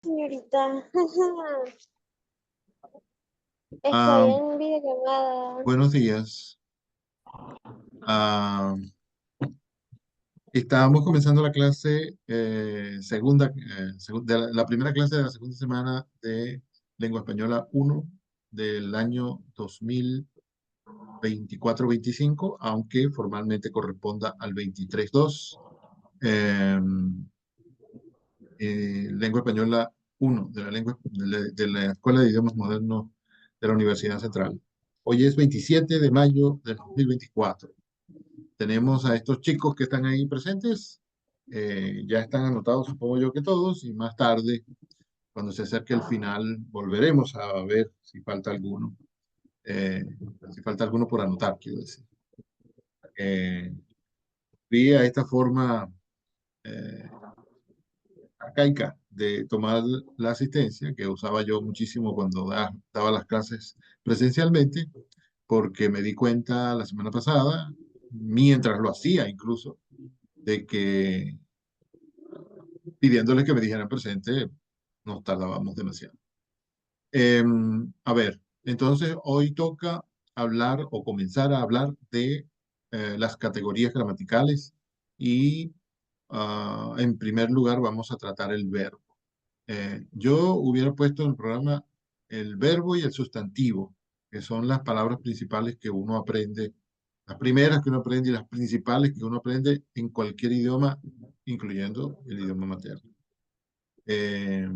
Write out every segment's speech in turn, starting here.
Señorita, estoy Ah, en videollamada. buenos días. Ah, Estábamos comenzando la clase de la primera clase de la segunda semana de Lengua Española 1 del año 2024-25, aunque formalmente corresponda al 23-2. Eh, Lengua Española 1 de la Escuela de Idiomas Modernos de la Universidad Central. Hoy es 27 de mayo del 2024. Tenemos a estos chicos que están ahí presentes. Ya están anotados, supongo yo que todos, y más tarde, cuando se acerque el final, volveremos a ver si falta alguno. eh, si falta alguno por anotar, quiero decir. Vi a esta forma eh, arcaica de tomar la asistencia, que usaba yo muchísimo cuando daba las clases presencialmente, porque me di cuenta la semana pasada, mientras lo hacía incluso, de que pidiéndoles que me dijeran presente, nos tardábamos demasiado. A ver, entonces hoy toca hablar o comenzar a hablar de las categorías gramaticales y en primer lugar vamos a tratar el verbo. Yo hubiera puesto en el programa el verbo y el sustantivo, que son las palabras principales que uno aprende, las primeras que uno aprende y las principales que uno aprende en cualquier idioma, incluyendo el idioma materno. Eh,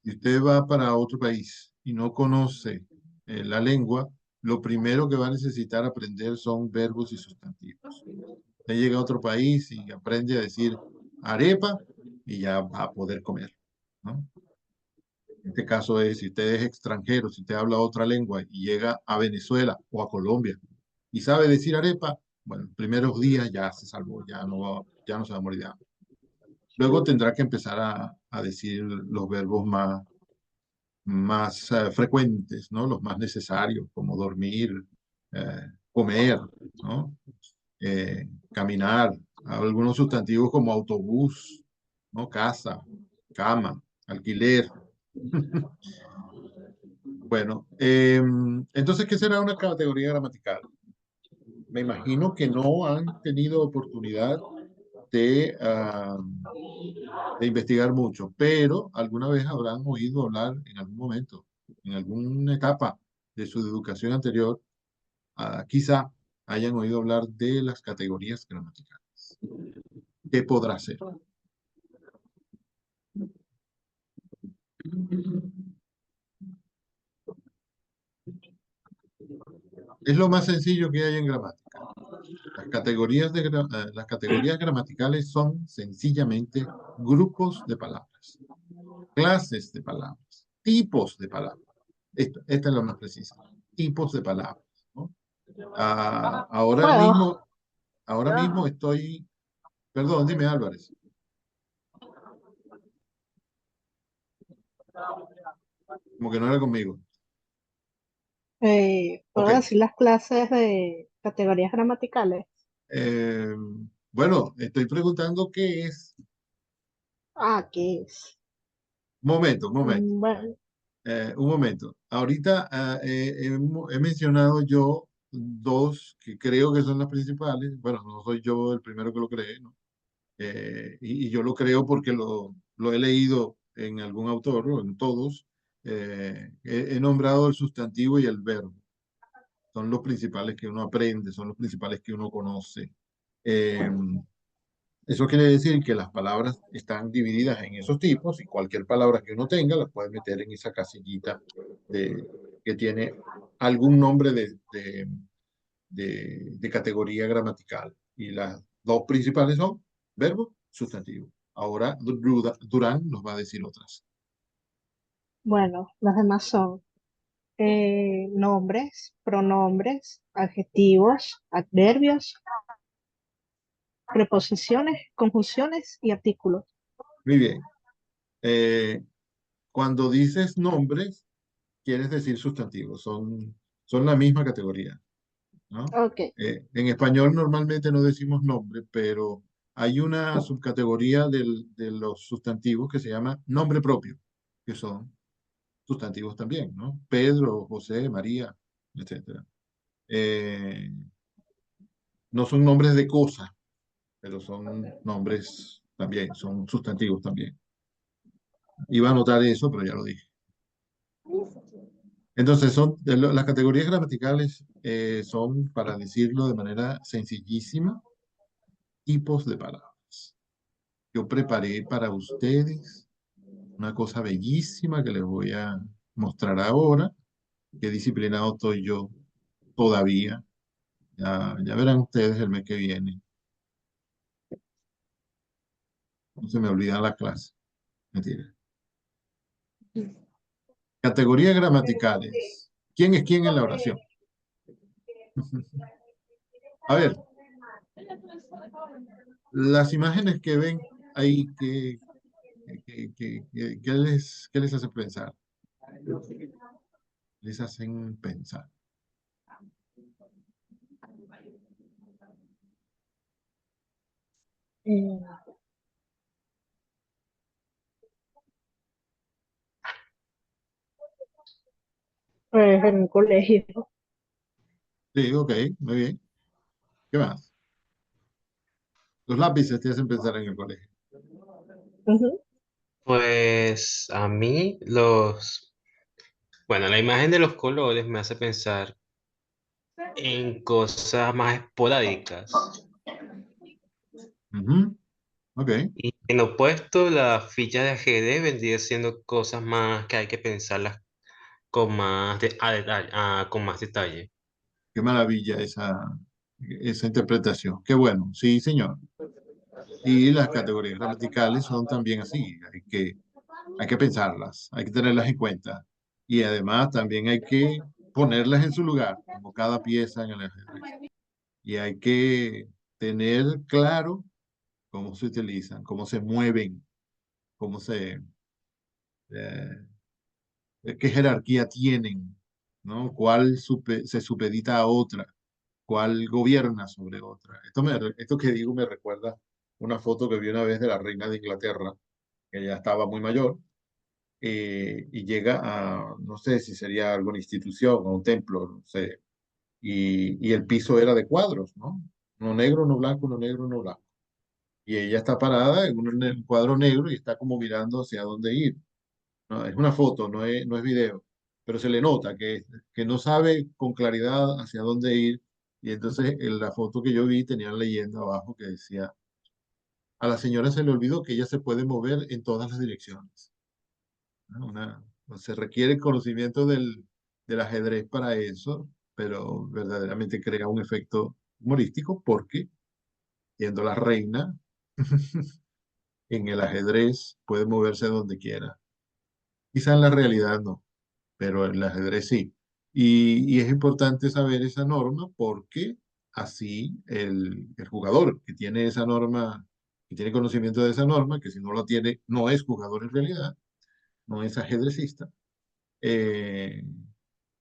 si usted va para otro país y no conoce la lengua, lo primero que va a necesitar aprender son verbos y sustantivos. Usted llega a otro país y aprende a decir arepa y ya va a poder comer, ¿no? En este caso es, si usted es extranjero, si usted habla otra lengua y llega a Venezuela o a Colombia y sabe decir arepa, bueno, los primeros días ya se salvó, ya no se va a morir de hambre. Luego tendrá que empezar a decir los verbos más frecuentes, ¿no? Los más necesarios, como dormir, comer, ¿no? Caminar, algunos sustantivos como autobús, ¿no? Casa, cama, alquiler. Bueno, entonces, ¿qué será una categoría gramatical? Me imagino que no han tenido oportunidad de investigar mucho, pero alguna vez habrán oído hablar en algún momento, en alguna etapa de su educación anterior, quizá hayan oído hablar de las categorías gramaticales. ¿Qué podrá ser? Es lo más sencillo que hay en gramática. Las categorías gramaticales son sencillamente grupos de palabras, clases de palabras, tipos de palabras. Esta es la más precisa. Tipos de palabras, ¿no? Ah, Bueno, ahora mismo estoy, perdón, dime Álvarez. Como que no era conmigo. Ok. puedo decir las clases de categorías gramaticales. Eh, bueno, estoy preguntando qué es. Ah, ¿qué es? Un momento, Bueno, un momento. Ahorita he mencionado yo dos que creo que son las principales. Bueno, no soy yo el primero que lo cree, ¿no? Y yo lo creo porque lo he leído en algún autor o en todos. He nombrado el sustantivo y el verbo. Son los principales que uno aprende, son los principales que uno conoce. Eh, Eso quiere decir que las palabras están divididas en esos tipos y cualquier palabra que uno tenga la puede meter en esa casillita de, que tiene algún nombre de categoría gramatical. Y las dos principales son verbo, sustantivo. Ahora Durán nos va a decir otras. bueno, las demás son nombres, pronombres, adjetivos, adverbios, preposiciones, conjunciones y artículos. Muy bien. Eh, Cuando dices nombres, quieres decir sustantivos. Son la misma categoría, ¿no? Ok, En español normalmente no decimos nombre, pero Hay una subcategoría de los sustantivos que se llama nombre propio, que son sustantivos también, ¿no? Pedro, José, María, etcétera. Eh, no son nombres de cosas, pero son nombres también, son sustantivos también. Iba a anotar eso, pero ya lo dije. Entonces, las categorías gramaticales son, para decirlo de manera sencillísima, tipos de palabras. Yo preparé para ustedes una cosa bellísima que les voy a mostrar ahora. Qué disciplinado estoy yo todavía. Ya verán ustedes el mes que viene. No se me olvidan las clases. Mentira. Categorías gramaticales. ¿Quién es quién en la oración? A ver, las imágenes que ven ahí, ¿qué les hace pensar? Les hacen pensar. Mm, Pues en un colegio. Sí, ok, muy bien. ¿Qué más? Los lápices te hacen pensar en el colegio. Ujú. Pues a mí bueno, la imagen de los colores me hace pensar en cosas más esporádicas. Ujú, ok. Y en lo opuesto, la ficha de ajedrez vendría siendo cosas más que hay que pensarlas con más, con más detalle. Qué maravilla esa interpretación. Qué bueno. Sí, señor. Y las categorías gramaticales son también así. Hay que pensarlas, hay que tenerlas en cuenta. Y además también hay que ponerlas en su lugar, como cada pieza en el ajedrez. Y hay que tener claro cómo se utilizan, cómo se mueven, cómo eh, qué jerarquía tienen, ¿no? Se supedita a otra, cuál gobierna sobre otra. Esto que digo me recuerda una foto que vi una vez de la reina de Inglaterra, que ya estaba muy mayor, y llega a, no sé si sería alguna institución o un templo, no sé, y el piso era de cuadros, ¿no? Uno negro, uno blanco, uno negro, uno blanco. Y ella está parada en un cuadro negro y está como mirando hacia dónde ir. ¿No? Es una foto, no es video, pero se le nota que no sabe con claridad hacia dónde ir. Y entonces en la foto que yo vi tenía leyenda abajo que decía, a la señora se le olvidó que ella se puede mover en todas las direcciones. ¿No? Se requiere conocimiento del ajedrez para eso, pero verdaderamente crea un efecto humorístico porque, siendo la reina, en el ajedrez puede moverse donde quiera. Quizá en la realidad no, pero en el ajedrez sí. Y es importante saber esa norma porque así el jugador que tiene esa norma, que tiene conocimiento de esa norma, que si no lo tiene, no es jugador en realidad, no es ajedrecista, eh,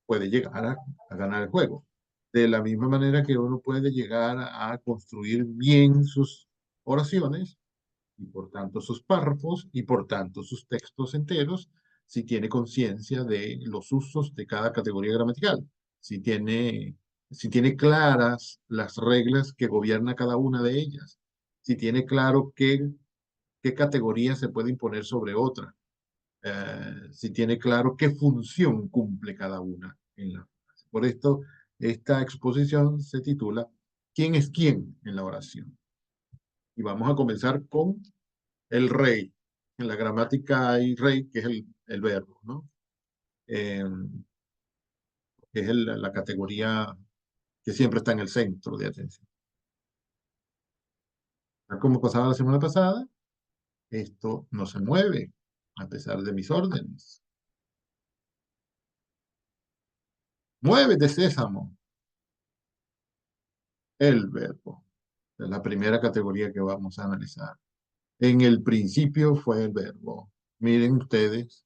puede llegar a ganar el juego. De la misma manera que uno puede llegar a construir bien sus oraciones y por tanto sus párrafos y por tanto sus textos enteros, si tiene conciencia de los usos de cada categoría gramatical, si tiene, si tiene claras las reglas que gobierna cada una de ellas, si tiene claro qué categoría se puede imponer sobre otra, si tiene claro qué función cumple cada una en la frase. Por esto, esta exposición se titula ¿Quién es quién en la oración? Y vamos a comenzar con el rey. En la gramática hay rey, que es el verbo, ¿no? Eh, que es la categoría que siempre está en el centro de atención. Como pasaba la semana pasada, esto no se mueve a pesar de mis órdenes. Muévete, Sésamo, el verbo. Es la primera categoría que vamos a analizar. En el principio fue el verbo. Miren ustedes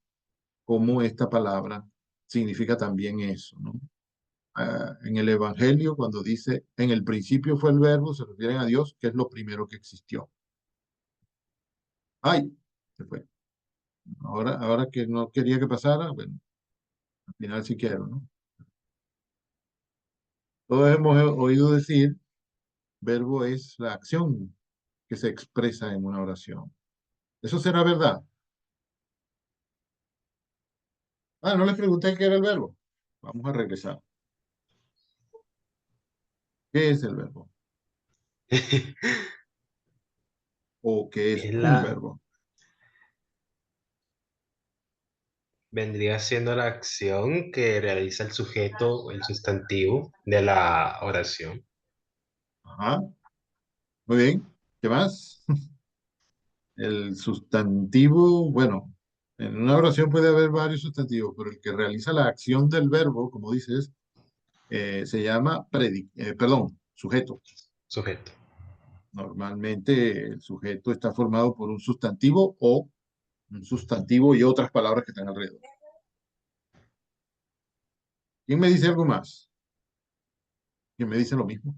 cómo esta palabra significa también eso, ¿no? En el Evangelio, cuando dice en el principio fue el verbo, se refieren a Dios, que es lo primero que existió. Ay, se fue. Ahora que no quería que pasara, bueno, al final sí quiero, ¿no? Todos hemos oído decir, verbo es la acción que se expresa en una oración. ¿Eso será verdad? Ah, no les pregunté qué era el verbo. Vamos a regresar. ¿Qué es el verbo? ¿O qué es Es un la, verbo? vendría siendo la acción que realiza el sujeto o el sustantivo de la oración. Ajá, muy bien. ¿Qué más? El sustantivo, bueno, en una oración puede haber varios sustantivos, pero el que realiza la acción del verbo, como dices, se llama perdón, sujeto. Sujeto. Normalmente el sujeto está formado por un sustantivo o un sustantivo y otras palabras que están alrededor. ¿Quién me dice algo más? ¿Quién me dice lo mismo?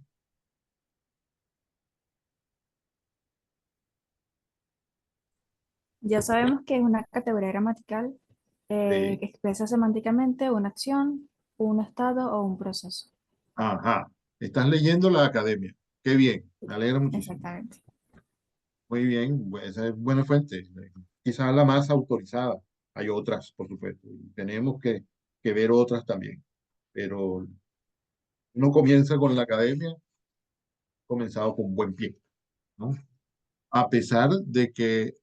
Ya sabemos que es una categoría gramatical Sí. que expresa semánticamente una acción, un estado o un proceso. Ajá. Estás leyendo la academia. Qué bien. Me alegra muchísimo. Exactamente. Muy bien. Esa es buena fuente. Quizás la más autorizada. Hay otras, por supuesto. Y tenemos que ver otras también. Pero uno comienza con la academia, comenzado con buen pie, ¿no? A pesar de que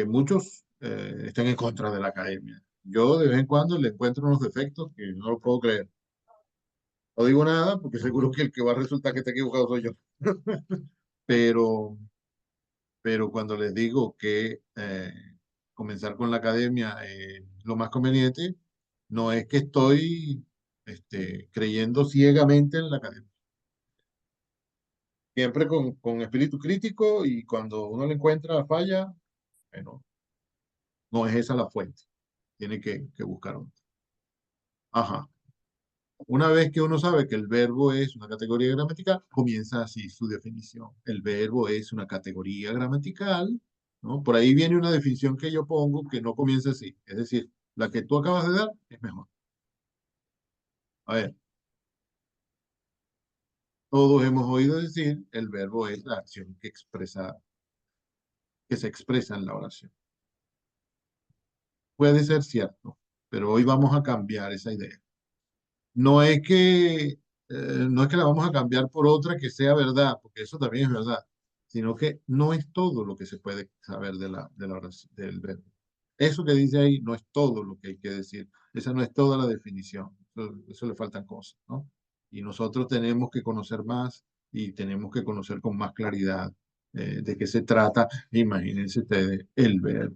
muchos estén en contra de la academia. Yo de vez en cuando le encuentro unos defectos que no lo puedo creer. No digo nada porque seguro que el que va a resultar que está equivocado soy yo. Pero, pero cuando les digo que comenzar con la academia es lo más conveniente, no es que estoy creyendo ciegamente en la academia. Siempre con espíritu crítico y cuando uno le encuentra falla, bueno, no es esa la fuente. Tiene que buscar otra. Ajá. Una vez que uno sabe que el verbo es una categoría gramatical, comienza así su definición. El verbo es una categoría gramatical, ¿no? Por ahí viene una definición que yo pongo que no comienza así. Es decir, la que tú acabas de dar es mejor. A ver, todos hemos oído decir el verbo es la acción que se expresa en la oración. Puede ser cierto, pero hoy vamos a cambiar esa idea. No es no es que la vamos a cambiar por otra que sea verdad, porque eso también es verdad, sino que no es todo lo que se puede saber de la oración, del verbo. Eso que dice ahí no es todo lo que hay que decir. Esa no es toda la definición. Eso le faltan cosas, ¿no? Y nosotros tenemos que conocer más y tenemos que conocer con más claridad de qué se trata. Imagínense ustedes el verbo,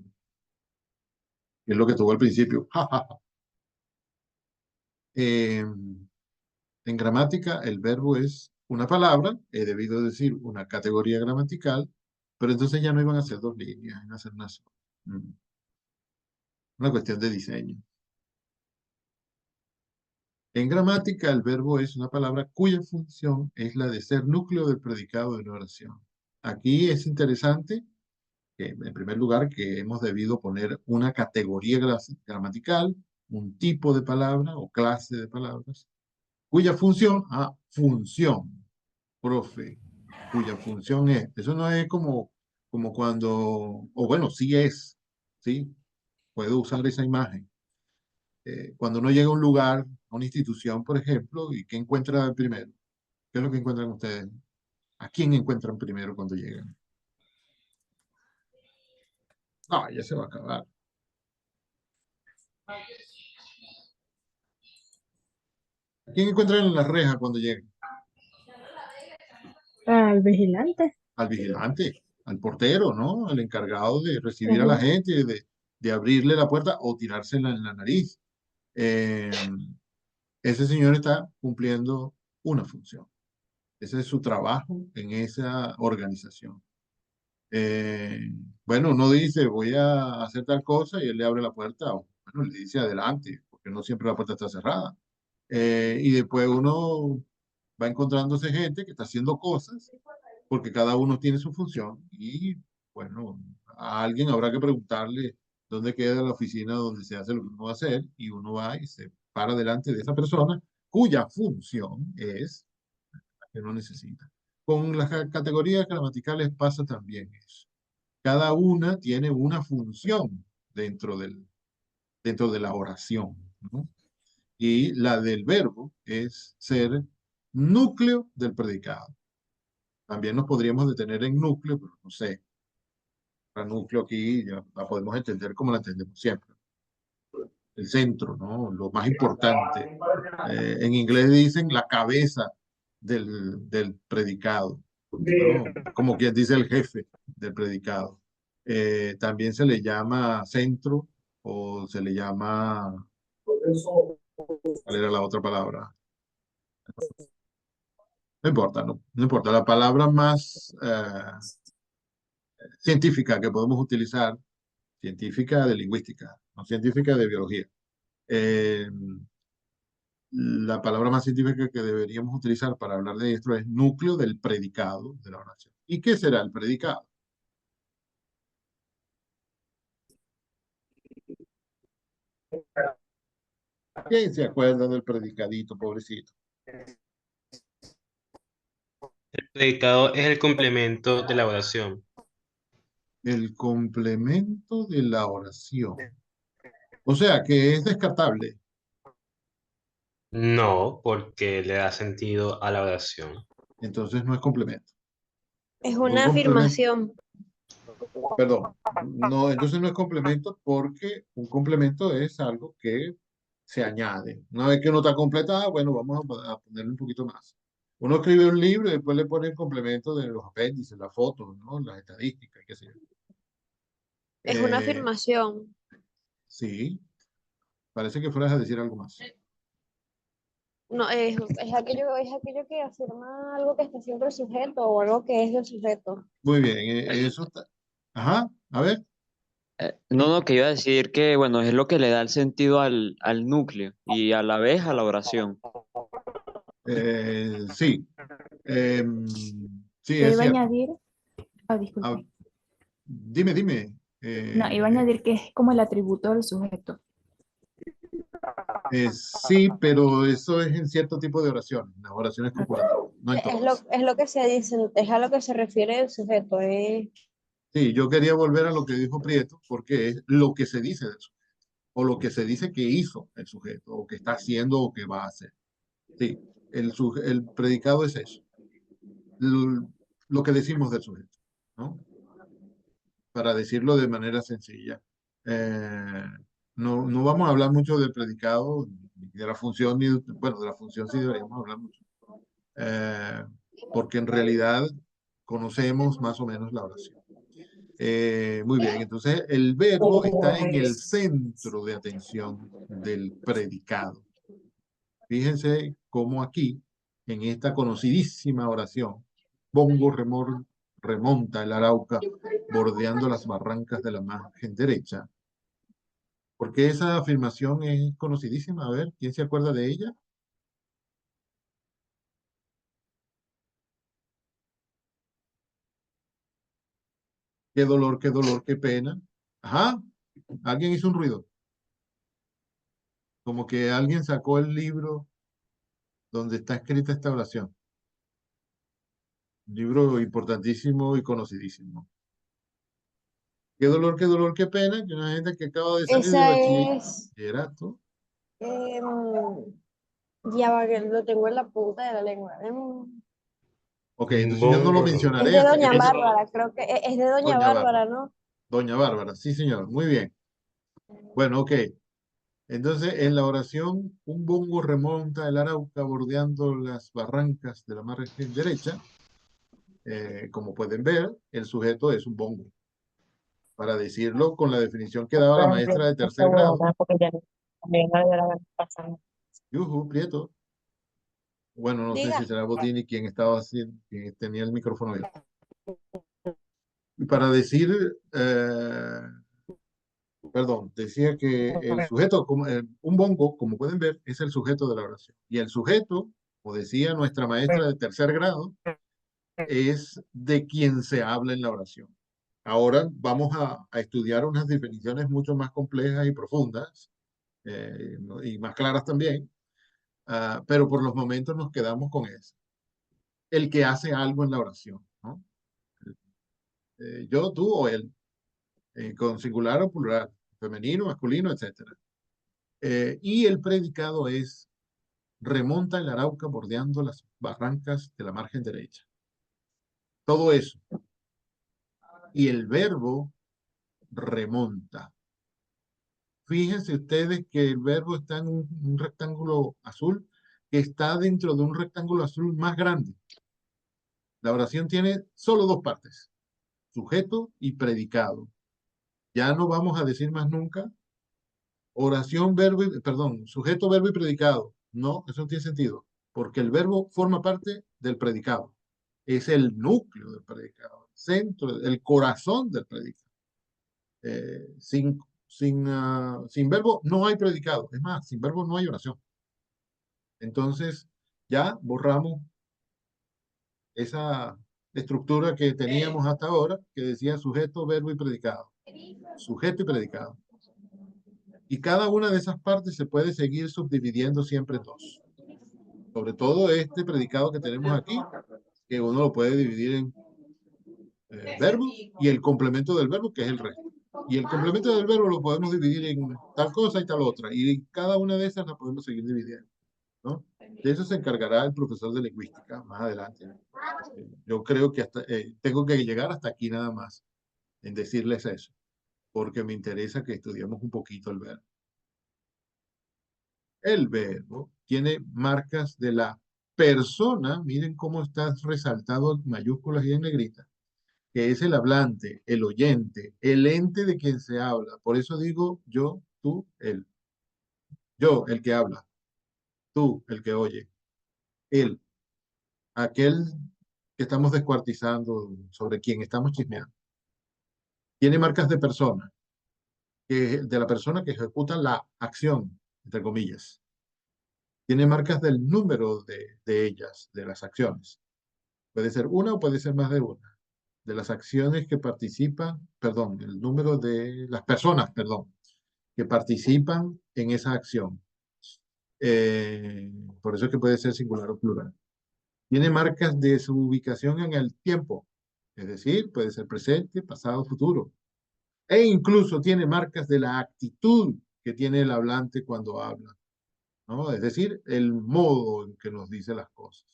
que es lo que tuvo al principio. Eh, En gramática, el verbo es una palabra, he debido decir una categoría gramatical, pero entonces ya no iban a ser dos líneas, iban a ser una sola. Mm, Una cuestión de diseño. En gramática, el verbo es una palabra cuya función es la de ser núcleo del predicado de una oración. Aquí es interesante que, en primer lugar, que hemos debido poner una categoría gramatical, un tipo de palabra o clase de palabras, cuya función, profe, cuya función es. Eso no es como cuando, o bueno, sí es, ¿sí? Puedo usar esa imagen. Cuando uno llega a un lugar, a una institución, por ejemplo, ¿y qué encuentra primero? ¿Qué es lo que encuentran ustedes? ¿A quién encuentran primero cuando llegan? Ah, ya se va a acabar. ¿A quién encuentran en la reja cuando llegan? Al vigilante. Al vigilante, al portero, ¿no? Al encargado de recibir a la Ujú. gente, de abrirle la puerta o tirársela en la nariz. Eh, Ese señor está cumpliendo una función. Ese es su trabajo en esa organización. Eh, bueno, uno dice, voy a hacer tal cosa y él le abre la puerta, o bueno, le dice adelante, porque no siempre la puerta está cerrada. Y después uno va encontrándose gente que está haciendo cosas, porque cada uno tiene su función y Bueno, a alguien habrá que preguntarle dónde queda la oficina donde se hace lo que uno va a hacer y uno va y se para delante de esa persona cuya función es la que uno necesita. Con las categorías gramaticales pasa también eso. Cada una tiene una función dentro dentro de la oración, ¿no? Y la del verbo es ser núcleo del predicado. También nos podríamos detener en núcleo, pero no sé. La núcleo aquí ya la podemos entender como la entendemos siempre. El centro, ¿no? Lo más importante. En inglés dicen la cabeza del predicado, ¿no? Como quien dice el jefe del predicado. También se le llama centro o se le llama, ¿cuál era la otra palabra? No importa, no importa. La palabra más científica que podemos utilizar, científica de lingüística, no científica de biología. Eh, la palabra más científica que deberíamos utilizar para hablar de esto es núcleo del predicado de la oración. ¿Y qué será el predicado? ¿Quién se acuerda del predicadito, pobrecito? El predicado es el complemento de la oración. El complemento de la oración. O sea, que es descartable. No, porque le da sentido a la oración. Entonces no es complemento. Es Un una complemento, afirmación. perdón, no, entonces no es complemento porque un complemento es algo que se añade. Una vez que uno está completada, bueno, vamos a ponerle un poquito más. Uno escribe un libro y después le pone el complemento de los apéndices, las fotos, ¿no? Las estadísticas, qué sé yo. Es una Eh, afirmación. sí, parece que fueras a decir algo más. No, es aquello que afirma algo que está haciendo el sujeto o algo que es del sujeto. Muy bien, eso está. Ajá, a ver. No, que iba a decir que, bueno, es lo que le da el sentido al núcleo y a la vez a la oración. Sí, sí, Yo es iba a cierto. añadir, oh, Ah, disculpe. dime. No, iba a añadir que es como el atributo del sujeto. Sí, pero eso es en cierto tipo de oraciones, las oraciones corporativas, no en todas. Es lo que se dice, es a lo que se refiere el sujeto. Sí, yo quería volver a lo que dijo Prieto, porque es lo que se dice del sujeto, o lo que se dice que hizo el sujeto, o que está haciendo o que va a hacer. Sí, el predicado es eso, l- lo que decimos del sujeto, ¿no? Para decirlo de manera sencilla. Eh, no vamos a hablar mucho del predicado, ni de la función, bueno, de la función sí deberíamos hablar mucho, eh, porque en realidad conocemos más o menos la oración. Muy bien, entonces el verbo está en el centro de atención del predicado. Fíjense cómo aquí, en esta conocidísima oración, Bongo remonta el Arauca bordeando las barrancas de la margen derecha. Porque esa afirmación es conocidísima. A ver, ¿quién se acuerda de ella? Qué dolor, qué pena. Ajá, alguien hizo un ruido. Como que alguien sacó el libro donde está escrita esta oración. Un libro importantísimo y conocidísimo. Qué dolor, qué pena que una gente que acaba de salir de Esa es, bachillerato. em, ya va, que lo tengo en la punta de la lengua. Ok, entonces yo no lo Bongo. Es mencionaré de hasta que Doña tú me... Bárbara, creo que es de Doña Doña Bárbara, Bárbara. ¿no? Doña Bárbara, sí señor, muy bien. Bueno, ok. Entonces, en la oración, un bongo remonta el Arauca bordeando las barrancas de la margen derecha. Como pueden ver, el sujeto es un bongo. Para decirlo con la definición que daba la maestra de tercer grado, Yuhu, Prieto. Bueno, no sé Diga. si será Botini quien estaba haciendo, quien tenía el micrófono abierto. Y para decir, perdón, decía que el sujeto, como, un bongo, como pueden ver, es el sujeto de la oración. Y el sujeto, como decía nuestra maestra de tercer grado, es de quien se habla en la oración. Ahora vamos a estudiar unas definiciones mucho más complejas y profundas, ¿no? Y más claras también, pero por los momentos nos quedamos con eso. El que hace algo en la oración, ¿no? Yo, tú o él, con singular o plural, femenino, masculino, etc. Y el predicado es: remonta el Arauca bordeando las barrancas de la margen derecha. Todo eso. Y el verbo remonta. Fíjense ustedes que el verbo está en un rectángulo azul que está dentro de un rectángulo azul más grande. La oración tiene solo dos partes: sujeto y predicado. Ya no vamos a decir más nunca oración, verbo, perdón, sujeto, verbo y predicado. No, eso no tiene sentido, porque el verbo forma parte del predicado. Es el núcleo del predicado, el centro, el corazón del predicado. Sin verbo no hay predicado. Es más, sin verbo no hay oración. Entonces, ya borramos esa estructura que teníamos hasta ahora, que decía sujeto, verbo y predicado. Sujeto y predicado. Y cada una de esas partes se puede seguir subdividiendo siempre en dos. Sobre todo este predicado que tenemos aquí, que uno lo puede dividir en verbo y el complemento del verbo, que es el resto. Y el complemento del verbo lo podemos dividir en tal cosa y tal otra. Y cada una de esas la podemos seguir dividiendo, ¿no? De eso se encargará el profesor de lingüística más adelante. Yo creo que tengo que llegar hasta aquí nada más en decirles eso, porque me interesa que estudiemos un poquito el verbo. El verbo tiene marcas de la persona, miren cómo está resaltado en mayúsculas y en negrita, que es el hablante, el oyente, el ente de quien se habla. Por eso digo yo, tú, él. Yo, el que habla. Tú, el que oye. Él, aquel que estamos descuartizando, sobre quien estamos chismeando. Tiene marcas de persona, de la persona que ejecuta la acción, entre comillas. Tiene marcas del número de ellas, de las acciones. Puede ser una o puede ser más de una. De las acciones que participan, perdón, el número de las personas, perdón, que participan en esa acción. Por eso es que puede ser singular o plural. Tiene marcas de su ubicación en el tiempo, es decir, puede ser presente, pasado, futuro. E incluso tiene marcas de la actitud que tiene el hablante cuando habla, ¿no? Es decir, el modo en que nos dice las cosas.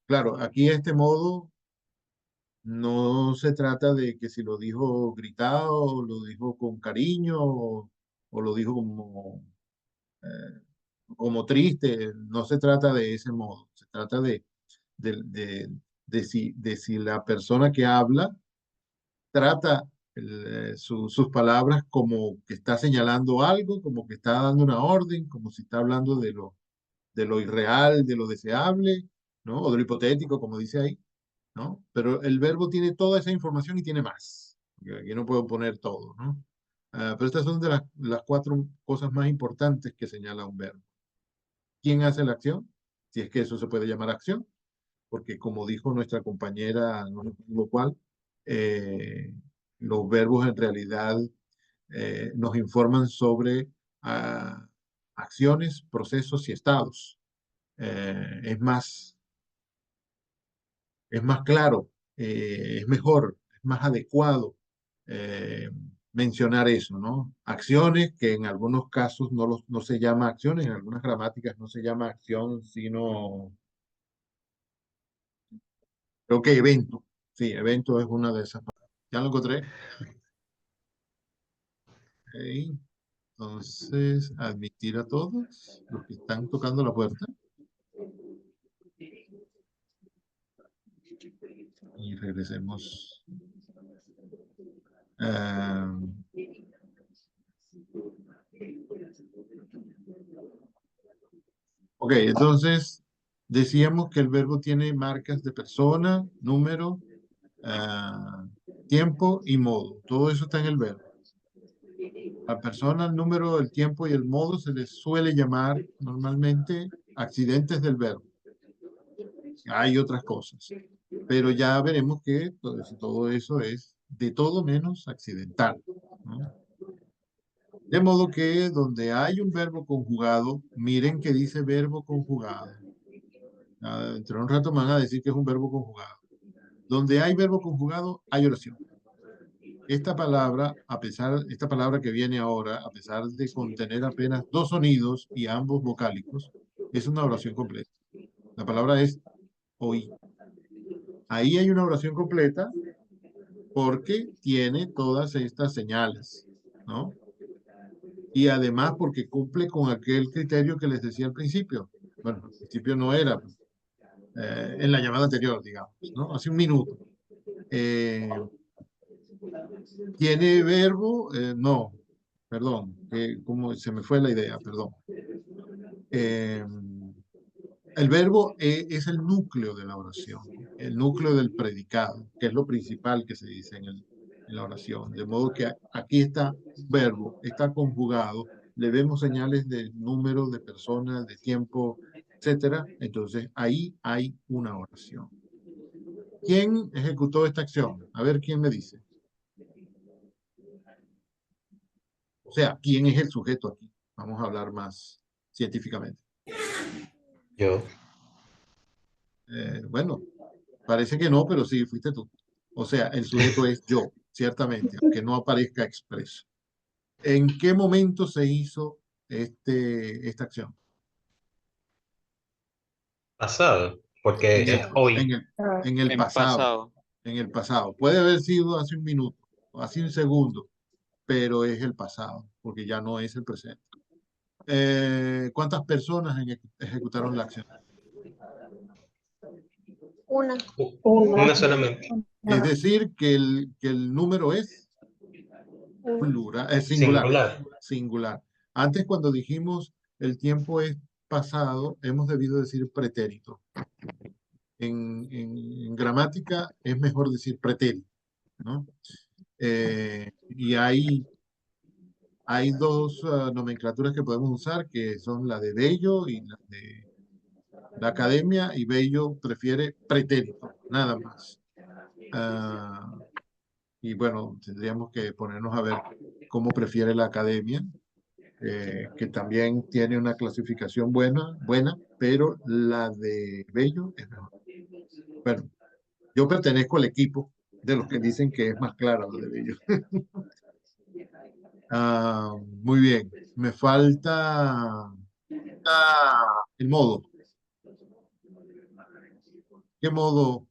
Claro, aquí este modo no se trata de que si lo dijo gritado, lo dijo con cariño, o lo dijo como triste. No se trata de ese modo. Se trata de si la persona que habla trata sus palabras como que está señalando algo, como que está dando una orden, como si está hablando de lo irreal, de lo deseable, ¿no? O de lo hipotético, como dice ahí, ¿no? Pero el verbo tiene toda esa información y tiene más. Aquí no puedo poner todo, ¿no? Pero estas son de las cuatro cosas más importantes que señala un verbo. ¿Quién hace la acción? Si es que eso se puede llamar acción, porque como dijo nuestra compañera, no recuerdo cuál, los verbos en realidad nos informan sobre acciones, procesos y estados. Es más claro, es mejor, es más adecuado eh, mencionar eso, ¿no? Acciones que en algunos casos no se llama acciones, en algunas gramáticas no se llama acción, sino, creo que evento. Sí, evento es una de esas palabras. ¿Ya lo encontré? Ok. Entonces, admitir a todos los que están tocando la puerta. Y regresemos. Ok, entonces decíamos que el verbo tiene marcas de persona, número, tiempo y modo. Todo eso está en el verbo. La persona, el número, el tiempo y el modo se les suele llamar normalmente accidentes del verbo. Hay otras cosas. pero ya veremos que todo eso es de todo menos accidental, ¿no? De modo que donde hay un verbo conjugado, miren que dice verbo conjugado. Dentro de un rato me van a decir que es un verbo conjugado. Donde hay verbo conjugado, hay oración. Esta palabra, esta palabra que viene ahora, a pesar de contener apenas dos sonidos y ambos vocálicos, es una oración completa. La palabra es oí. Ahí hay una oración completa porque tiene todas estas señales, ¿no? Y además porque cumple con aquel criterio que les decía al principio. Bueno, al principio no era, en la llamada anterior, digamos, ¿no? Hace un minuto. ¿Tiene verbo? No, perdón, como se me fue la idea, perdón. Eh, el verbo es el núcleo de la oración, el núcleo del predicado, que es lo principal que se dice en la oración. De modo que aquí está verbo, está conjugado, le vemos señales de número, de personas, de tiempo, etcétera. Entonces ahí hay una oración. ¿Quién ejecutó esta acción? A ver quién me dice. O sea, ¿quién es el sujeto aquí? Vamos a hablar más científicamente. Yo. Bueno, parece que no, pero sí, fuiste tú. O sea, el sujeto es yo, ciertamente, aunque no aparezca expreso. ¿En qué momento se hizo esta acción? Pasado, porque En es el, en hoy. el, en el En pasado. pasado. En el pasado. Puede haber sido hace un minuto, o hace un segundo, pero es el pasado, porque ya no es el presente. ¿Cuántas personas ejecutaron la acción? Una. Una solamente. Es decir, que el número es Una. singular. Singular. Singular. Antes, cuando dijimos el tiempo es pasado, hemos debido decir pretérito. En gramática es mejor decir pretérito, ¿no? Y hay dos nomenclaturas que podemos usar, que son la de Bello y la de la academia, y Bello prefiere pretérito, nada más. Y bueno, tendríamos que ponernos a ver cómo prefiere la academia, que también tiene una clasificación buena, pero la de Bello es mejor. Bueno, yo pertenezco al equipo de los que dicen que es más clara la de Bello. Muy bien, me falta el modo. ¿Qué modo,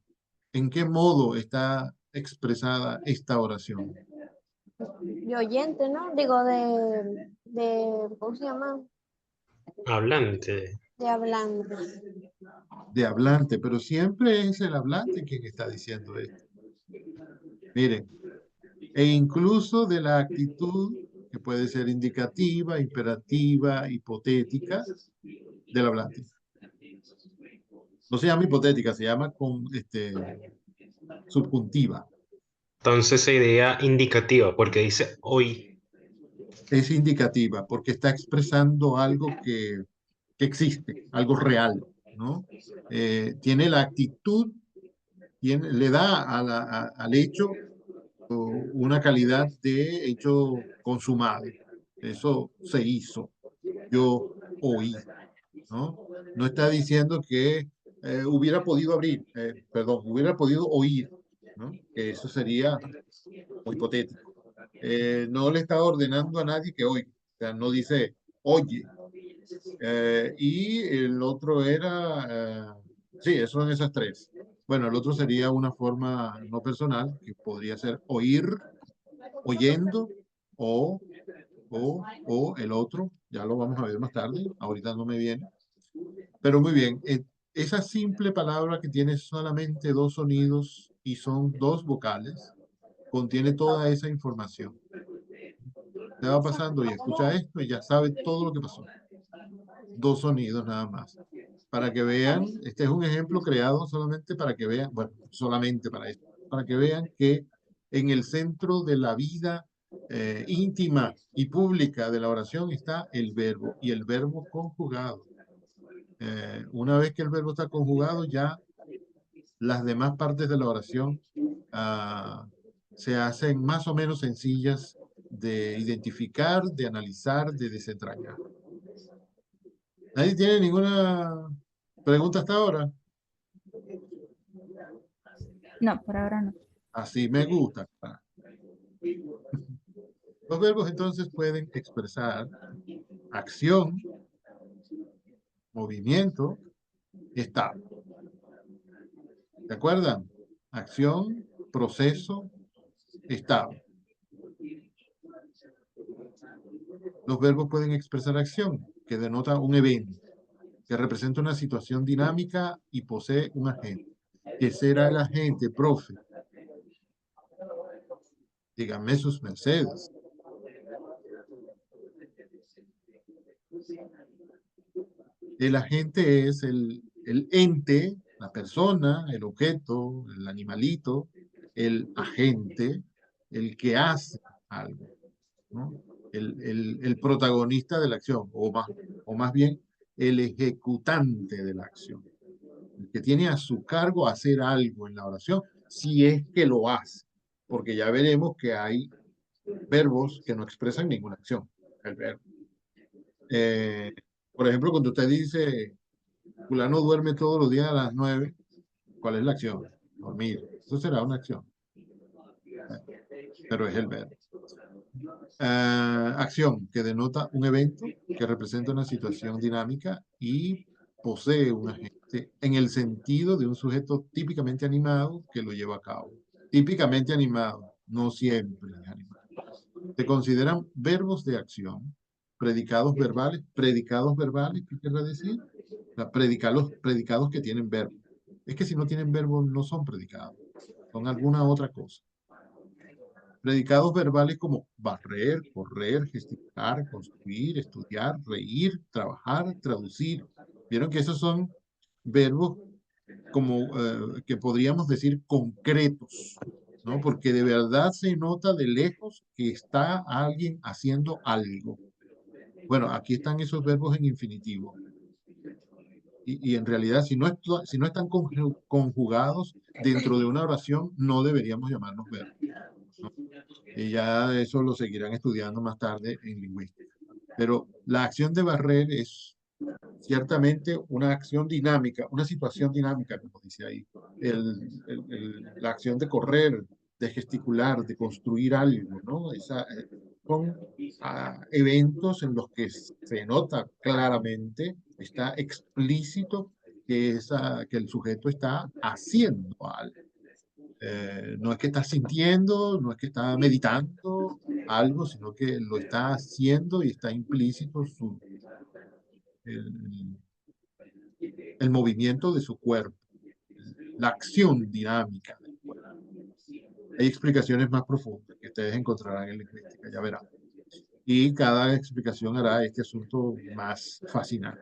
en qué modo está expresada esta oración? De oyente, ¿no? Digo, ¿cómo se llama? Hablante. De hablante. De hablante, pero siempre es el hablante quien está diciendo esto. Miren, e incluso de la actitud que puede ser indicativa, imperativa, hipotética del hablante. No se llama hipotética, se llama subjuntiva. Entonces sería indicativa, porque dice hoy. Es indicativa porque está expresando algo que existe, algo real, ¿no? Tiene la actitud, le da al hecho una calidad de hecho consumado. Eso se hizo. Yo oí, ¿no? No está diciendo que hubiera podido abrir, perdón, hubiera podido oír, ¿no? Que eso sería muy hipotético. No le está ordenando a nadie que oiga. O sea, no dice, oye. Y el otro era, sí, eso son esas tres. Bueno, el otro sería una forma no personal, que podría ser oír, oyendo, o, o el otro, ya lo vamos a ver más tarde, ahorita no me viene. Pero muy bien, esa simple palabra que tiene solamente dos sonidos y son dos vocales, contiene toda esa información. Te va pasando y escucha esto y ya sabe todo lo que pasó. Dos sonidos nada más. Para que vean, este es un ejemplo creado solamente para que vean, bueno, solamente para esto, para que vean que en el centro de la vida íntima y pública de la oración está el verbo y el verbo conjugado. Una vez que el verbo está conjugado, ya las demás partes de la oración se hacen más o menos sencillas de identificar, de analizar, de desentrañar. ¿Nadie tiene ninguna pregunta hasta ahora? No, por ahora no. Así me gusta. Los verbos entonces pueden expresar acción, movimiento, estado. ¿Se acuerdan? Acción, proceso, estado. Los verbos pueden expresar acción, que denota un evento, que representa una situación dinámica y posee un agente. ¿Qué será el agente, profe? Díganme sus mercedes. El agente es el ente, la persona, el objeto, el animalito, el agente, el que hace algo, ¿no? El protagonista de la acción, o más bien el ejecutante de la acción, el que tiene a su cargo hacer algo en la oración, si es que lo hace, porque ya veremos que hay verbos que no expresan ninguna acción. El verbo. Por ejemplo, cuando usted dice, fulano duerme todos los días a las 9, ¿cuál es la acción? Dormir. Eso será una acción. Pero es el verbo. Acción, que denota un evento, que representa una situación dinámica y posee un agente en el sentido de un sujeto típicamente animado que lo lleva a cabo. Típicamente animado, no siempre es animado. Se consideran verbos de acción, predicados verbales, ¿qué quiere decir? O sea, predicados que tienen verbo. Es que si no tienen verbo no son predicados, son alguna otra cosa. Predicados verbales como barrer, correr, gesticular, construir, estudiar, reír, trabajar, traducir. Vieron que esos son verbos como que podríamos decir concretos, ¿no? Porque de verdad se nota de lejos que está alguien haciendo algo. Bueno, aquí están esos verbos en infinitivo. Y en realidad, si no están conjugados dentro de una oración, no deberíamos llamarnos verbos, ¿no? Y ya eso lo seguirán estudiando más tarde en lingüística. Pero la acción de barrer es ciertamente una acción dinámica, una situación dinámica, como dice ahí. La acción de correr, de gesticular, de construir algo, ¿no? Son eventos en los que se nota claramente, está explícito que el sujeto está haciendo algo. No es que está sintiendo, no es que está meditando algo, sino que lo está haciendo y está implícito el movimiento de su cuerpo, la acción dinámica del cuerpo. Hay explicaciones más profundas que ustedes encontrarán en lingüística, ya verán. Y cada explicación hará este asunto más fascinante.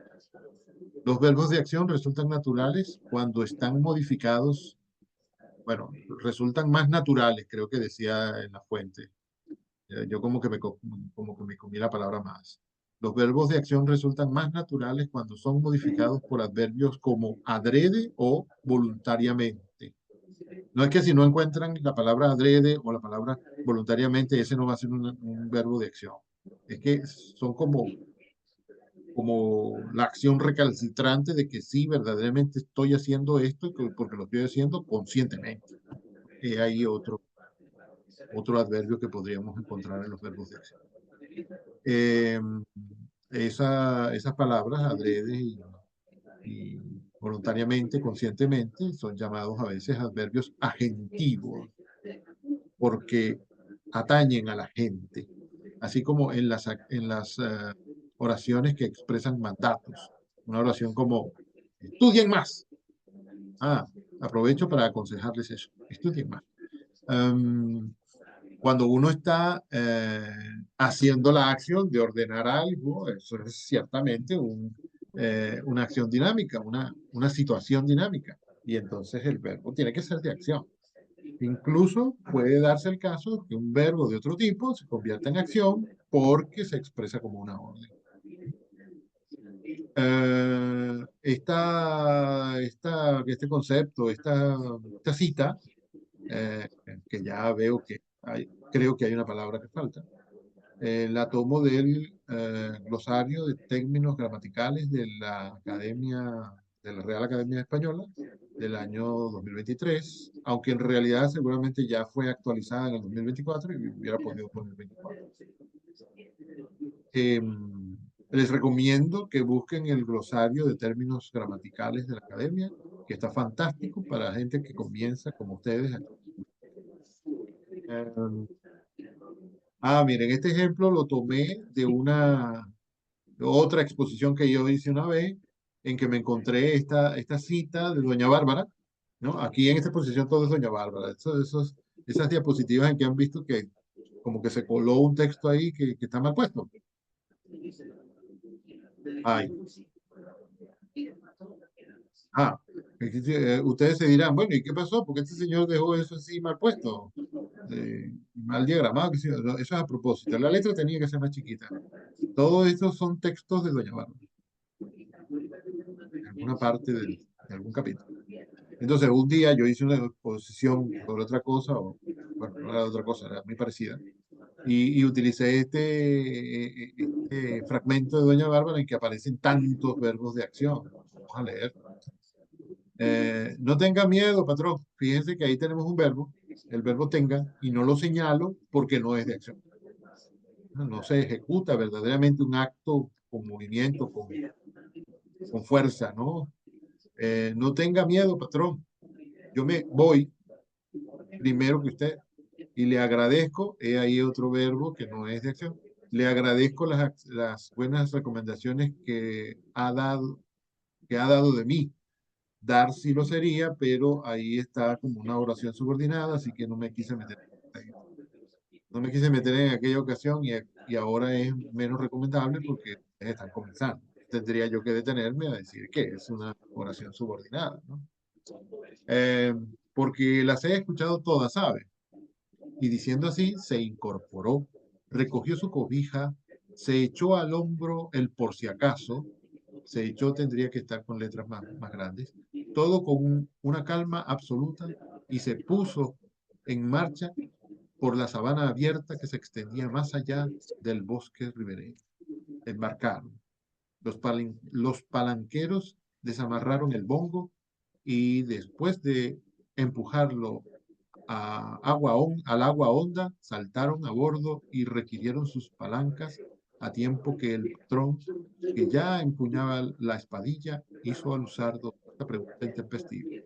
Los verbos de acción resultan naturales cuando están modificados, bueno, resultan más naturales, creo que decía en la fuente. Yo como que me comí la palabra más. Los verbos de acción resultan más naturales cuando son modificados por adverbios como adrede o voluntariamente. No es que si no encuentran la palabra adrede o la palabra voluntariamente, ese no va a ser un verbo de acción. Es que son como la acción recalcitrante de que sí, verdaderamente estoy haciendo esto porque lo estoy haciendo conscientemente. Hay otro adverbio que podríamos encontrar en los verbos de acción. Esas palabras, adrede y voluntariamente, conscientemente, son llamados a veces adverbios agentivos, porque atañen a la gente, así como en las oraciones que expresan mandatos. Una oración como, estudien más. Aprovecho para aconsejarles eso, estudien más. Cuando uno está haciendo la acción de ordenar algo, eso es ciertamente una acción dinámica, una situación dinámica. Y entonces el verbo tiene que ser de acción. Incluso puede darse el caso que un verbo de otro tipo se convierta en acción porque se expresa como una orden. este concepto, esta cita, que ya veo que creo que hay una palabra que falta, la tomo del glosario de términos gramaticales de la Real Academia Española del año 2023, aunque en realidad seguramente ya fue actualizada en el 2024 y hubiera podido poner 24. Les recomiendo que busquen el glosario de términos gramaticales de la Academia, que está fantástico para gente que comienza como ustedes. Miren, este ejemplo lo tomé de otra exposición que yo hice una vez, en que me encontré esta cita de Doña Bárbara, ¿no? Aquí en esta exposición todo es Doña Bárbara. Esas diapositivas en que han visto que como que se coló un texto ahí que está mal puesto. Ay. Ustedes se dirán, bueno, ¿y qué pasó? ¿Por qué este señor dejó eso así mal puesto? Mal diagramado, no, eso es a propósito. La letra tenía que ser más chiquita. Todos estos son textos de Doña Bárbara. En alguna parte de algún capítulo. Entonces, un día yo hice una exposición sobre otra cosa, bueno, no era otra cosa, era muy parecida, y utilicé este fragmento de Doña Bárbara en que aparecen tantos verbos de acción. Vamos a leer. No tenga miedo, patrón. Fíjense que ahí tenemos un verbo, el verbo tenga, y no lo señalo porque no es de acción. No se ejecuta verdaderamente un acto con movimiento, con fuerza, ¿no? No tenga miedo, patrón. Yo me voy primero que usted y le agradezco. He ahí otro verbo que no es de acción. Le agradezco las buenas recomendaciones que ha dado de mí. Dar sí lo sería, pero ahí está como una oración subordinada, así que no me quise meter ahí. No me quise meter en aquella ocasión y ahora es menos recomendable porque están comenzando. Tendría yo que detenerme a decir que es una oración subordinada, ¿no? Porque las he escuchado todas, ¿sabe? Y diciendo así, se incorporó, recogió su cobija, se echó al hombro el por si acaso, se echó tendría que estar con letras más grandes, todo con una calma absoluta y se puso en marcha por la sabana abierta que se extendía más allá del bosque ribereño. Embarcaron. Los palanqueros desamarraron el bongo y después de empujarlo al agua honda, saltaron a bordo y requirieron sus palancas a tiempo que el patrón, que ya empuñaba la espadilla, hizo al usardo esta pregunta intempestiva.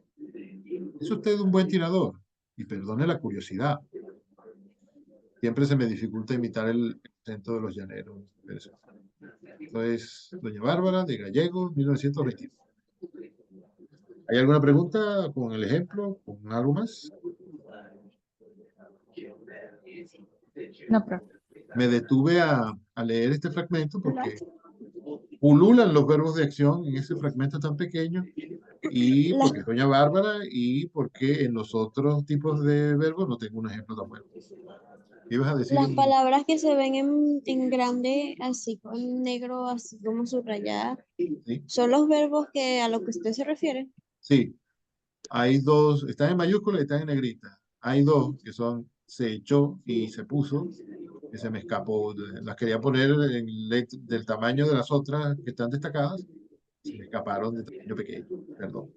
¿Es usted un buen tirador? Y perdone la curiosidad. Siempre se me dificulta imitar el acento de los llaneros. Esto es Doña Bárbara de Gallego, 1922. ¿Hay alguna pregunta con el ejemplo? ¿Con algo más? No, profe. Me detuve a leer este fragmento porque pululan los verbos de acción en ese fragmento tan pequeño y porque es Doña Bárbara y porque en los otros tipos de verbos no tengo un ejemplo tan bueno. ¿Ibas a decir? Las palabras que se ven en grande, así con negro, así como subrayadas, ¿Sí? son los verbos que a lo que usted se refiere. Sí, hay dos, están en mayúscula y están en negrita. Hay dos que son se echó y se puso, que se me escapó. Las quería poner del tamaño de las otras que están destacadas, se me escaparon de tamaño pequeño, perdón.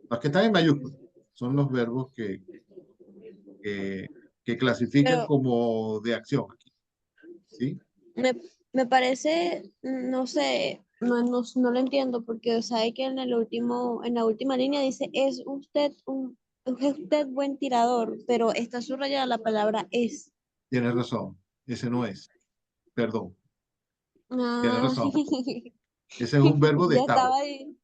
Los que están en mayúscula son los verbos que clasifican Pero como de acción aquí. ¿Sí? me parece, no sé, no lo entiendo, porque sabe que en la última línea dice, es usted buen tirador, pero está subrayada la palabra es. Tienes razón, ese no es. Perdón, tienes Ah, razón. Ese es un verbo de ya estado. estaba ahí.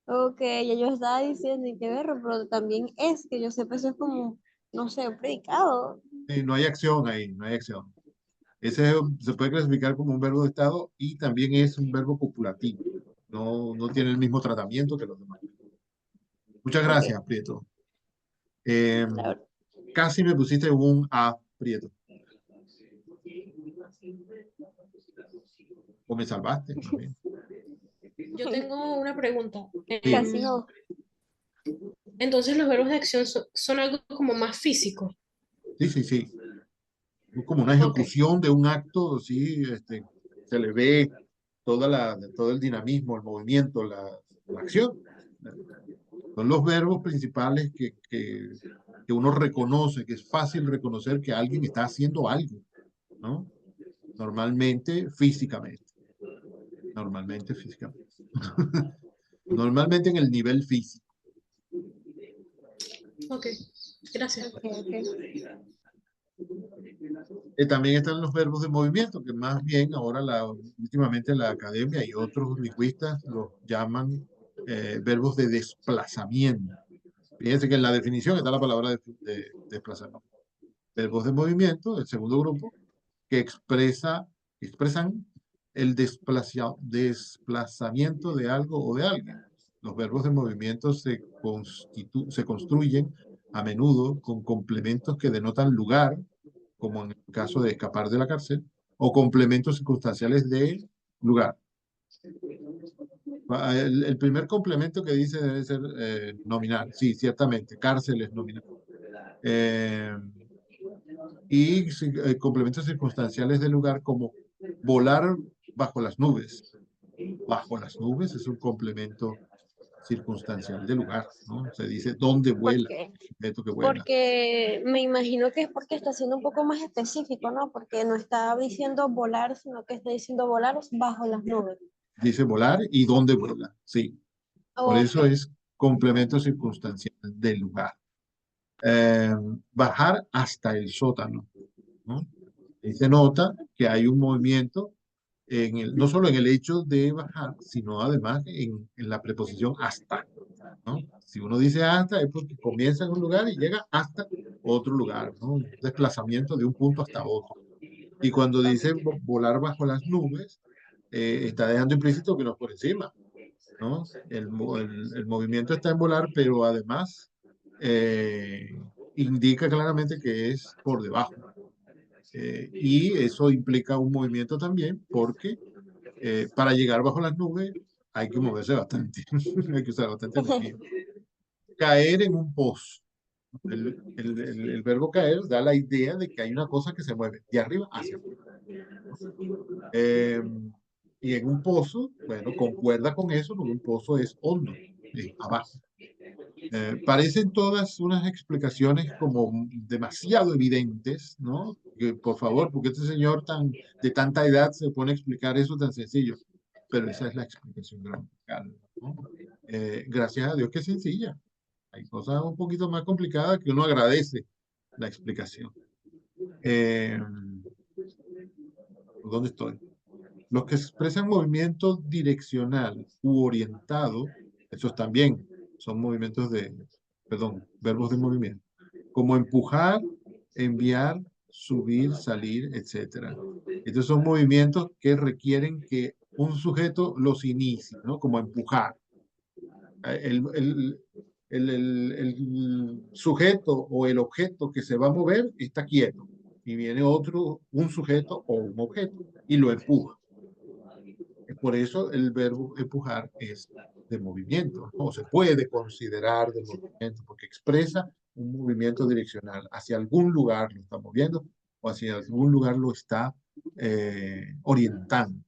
Ok, ya yo estaba diciendo, y qué verbo, pero también es, que yo sepa, eso es como, no sé, un predicado. No hay acción ahí, no hay acción. Ese se puede clasificar como un verbo de estado y también es un verbo copulativo. No tiene el mismo tratamiento que los demás. Muchas Ok, gracias, Prieto. Eh, la verdad. Casi me pusiste un A, Prieto. O me salvaste, más bien. Yo tengo una pregunta. Sí, Casi no. Entonces los verbos de acción son algo como más físico. sí. Es como una Ok. ejecución de un acto, sí, se le ve todo el dinamismo, el movimiento, la acción. Son los verbos principales que uno reconoce, que es fácil reconocer que alguien está haciendo algo, ¿no? Normalmente físicamente. Normalmente físicamente. Normalmente en el nivel físico. Ok. Gracias. Ok, ok. También están los verbos de movimiento, que más bien ahora últimamente la academia y otros lingüistas los llaman verbos de desplazamiento. Fíjense que en la definición está la palabra de desplazamiento. Verbos de movimiento, el segundo grupo, que expresan el desplazamiento de algo o de alguien. Los verbos de movimiento se construyen a menudo con complementos que denotan lugar, como en el caso de escapar de la cárcel, o complementos circunstanciales de lugar. El primer complemento que dice debe ser nominal. Sí, ciertamente, cárcel es nominal. Complementos circunstanciales de lugar como volar bajo las nubes. Bajo las nubes es un complemento circunstancial de lugar, ¿no? Se dice dónde ¿Por vuela, qué? el sujeto que vuela. Porque me imagino que es porque está siendo un poco más específico, ¿no? Porque no está diciendo volar, sino que está diciendo volar bajo las nubes. Dice volar y dónde vuela, sí. Por Ok. eso es complemento circunstancial del lugar. Bajar hasta el sótano, ¿no? Y se nota que hay un movimiento no solo en el hecho de bajar, sino además en la preposición hasta, ¿no? Si uno dice hasta es porque comienza en un lugar y llega hasta otro lugar, ¿no? Un desplazamiento de un punto hasta otro. Y cuando dice volar bajo las nubes, está dejando implícito que no es por encima, ¿no? El movimiento está en volar, pero además indica claramente que es por debajo. Y eso implica un movimiento también, porque para llegar bajo las nubes hay que moverse bastante, hay que usar bastante energía. Caer en un pozo. El verbo caer da la idea de que hay una cosa que se mueve de arriba hacia abajo. Y en un pozo, bueno, concuerda con eso, porque un pozo es hondo, abajo. Parecen todas unas explicaciones como demasiado evidentes, ¿no? Que, por favor, porque este señor de tanta edad se pone a explicar eso tan sencillo. Pero esa es la explicación gramatical, ¿no? Gracias a Dios que es sencilla. Hay cosas un poquito más complicadas que uno agradece la explicación. ¿Dónde estoy? Los que expresan movimiento direccional u orientado, esos también son verbos de movimiento, como empujar, enviar, subir, salir, etc. Estos son movimientos que requieren que un sujeto los inicie, ¿no? Como empujar. El sujeto o el objeto que se va a mover está quieto y viene un sujeto o un objeto y lo empuja. Por eso el verbo empujar es de movimiento, o se puede considerar de movimiento, porque expresa un movimiento direccional. Hacia algún lugar lo está moviendo o hacia algún lugar lo está orientando.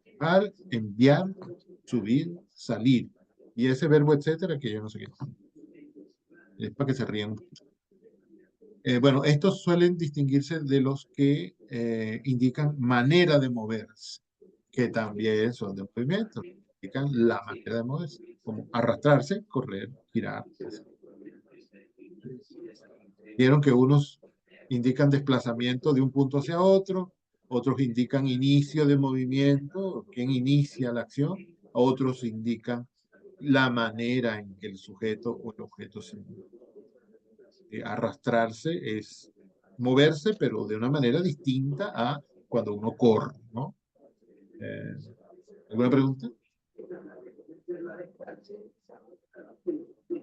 Empujar, enviar, subir, salir. Y ese verbo, etcétera, que yo no sé qué. Es para que se rían. Bueno, estos suelen distinguirse de los que indican manera de moverse, que también son de movimiento, indican la manera de moverse, como arrastrarse, correr, girar. Vieron que unos indican desplazamiento de un punto hacia otro, otros indican inicio de movimiento, quién inicia la acción, otros indican la manera en que el sujeto o el objeto se mueve. Arrastrarse es moverse, pero de una manera distinta a cuando uno corre, ¿no? ¿Alguna pregunta?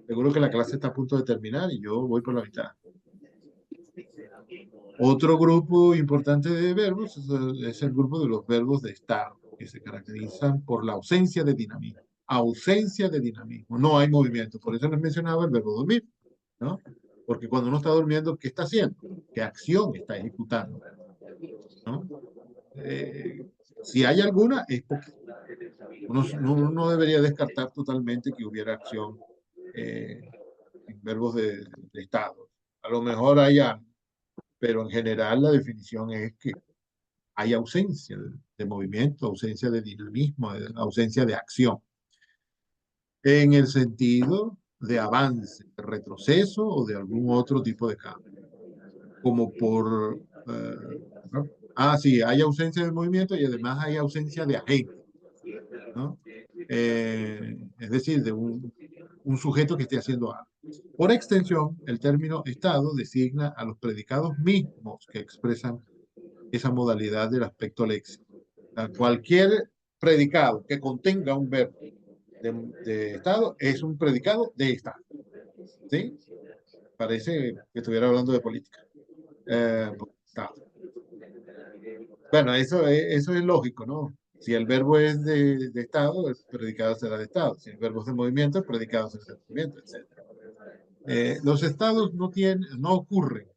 Seguro que la clase está a punto de terminar y yo voy por la mitad. Otro grupo importante de verbos es el grupo de los verbos de estar que se caracterizan por la ausencia de dinamismo. Ausencia de dinamismo, no hay movimiento. Por eso les mencionaba el verbo dormir, ¿no? Porque cuando uno está durmiendo, ¿qué está haciendo? ¿Qué acción está ejecutando? ¿No? Si hay alguna, es porque uno no debería descartar totalmente que hubiera acción en verbos de estado. A lo mejor haya, pero en general la definición es que hay ausencia de movimiento, ausencia de dinamismo, ausencia de acción, en el sentido de avance, de retroceso o de algún otro tipo de cambio. Como por... ¿no? Sí, hay ausencia de movimiento y además hay ausencia de agente, ¿no? Es decir, de un sujeto que esté haciendo algo. Por extensión, el término estado designa a los predicados mismos que expresan esa modalidad del aspecto léxico. Cualquier predicado que contenga un verbo de estado es un predicado de estado. ¿Sí? Parece que estuviera hablando de política. Estado. Bueno, eso es lógico, ¿no? Si el verbo es de estado, el predicado será de estado. Si el verbo es de movimiento, el predicado será de movimiento, etc. Los estados no ocurren,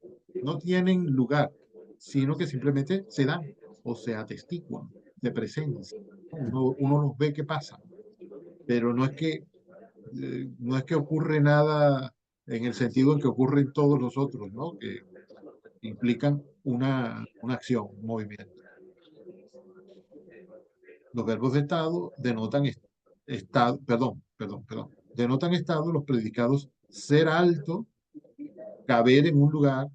no tienen lugar, sino que simplemente se dan o se atestiguan de presencia. Uno los ve que pasan, pero no es que ocurre nada en el sentido en que ocurren todos los otros, ¿no? Que implican una acción, un movimiento. Los verbos de estado denotan denotan estado los predicados ser alto, caber en un lugar,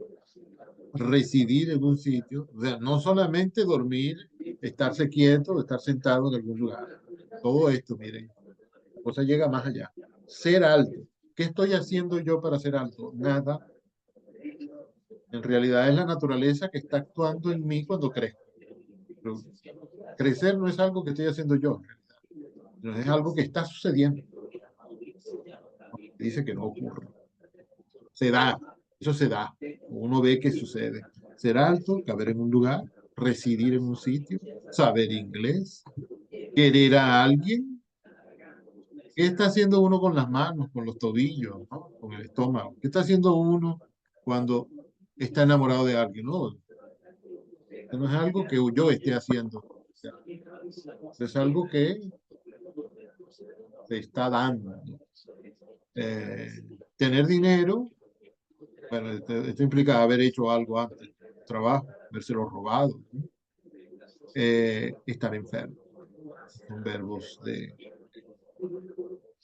residir en un sitio, o sea, no solamente dormir, estarse quieto, estar sentado en algún lugar. Todo esto, miren, la cosa llega más allá. Ser alto. ¿Qué estoy haciendo yo para ser alto? Nada. En realidad es la naturaleza que está actuando en mí cuando crezco. Pero crecer no es algo que estoy haciendo yo, no es algo que está sucediendo. Dice que no ocurre. Se da, eso se da. Uno ve que sucede. Ser alto, caber en un lugar, residir en un sitio, saber inglés, querer a alguien. ¿Qué está haciendo uno con las manos, con los tobillos, ¿no? Con el estómago? ¿Qué está haciendo uno cuando está enamorado de alguien? No, no es algo que yo esté haciendo. Es algo que se está dando. Tener dinero, bueno, esto implica haber hecho algo antes, trabajo, habérselo robado, ¿no? Estar enfermo. Son verbos de...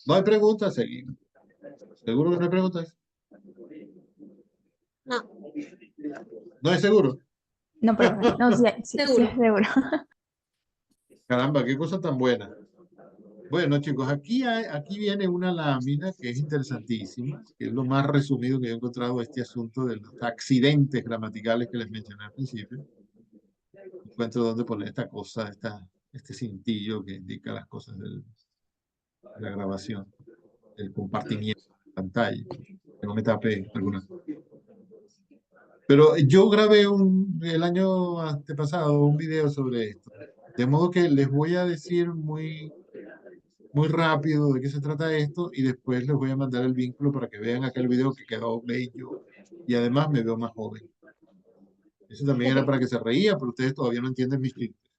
No hay preguntas, seguimos. ¿Seguro que no hay preguntas? No. ¿No es seguro? No, profe. No, sí, sí, sí Seguro. es seguro. Caramba, qué cosa tan buena. Bueno, chicos, aquí viene una lámina que es interesantísima, que es lo más resumido que he encontrado de este asunto de los accidentes gramaticales que les mencioné al principio. Encuentro dónde poner esta cosa, este cintillo que indica las cosas de la grabación, el compartimiento de pantalla, que no me tape alguna cosa. Pero yo grabé el año antepasado un video sobre esto, de modo que les voy a decir muy rápido de qué se trata esto y después les voy a mandar el vínculo para que vean aquel video que quedó bello y además me veo más joven. Eso también era para que se reía, pero ustedes todavía no entienden mis chistes.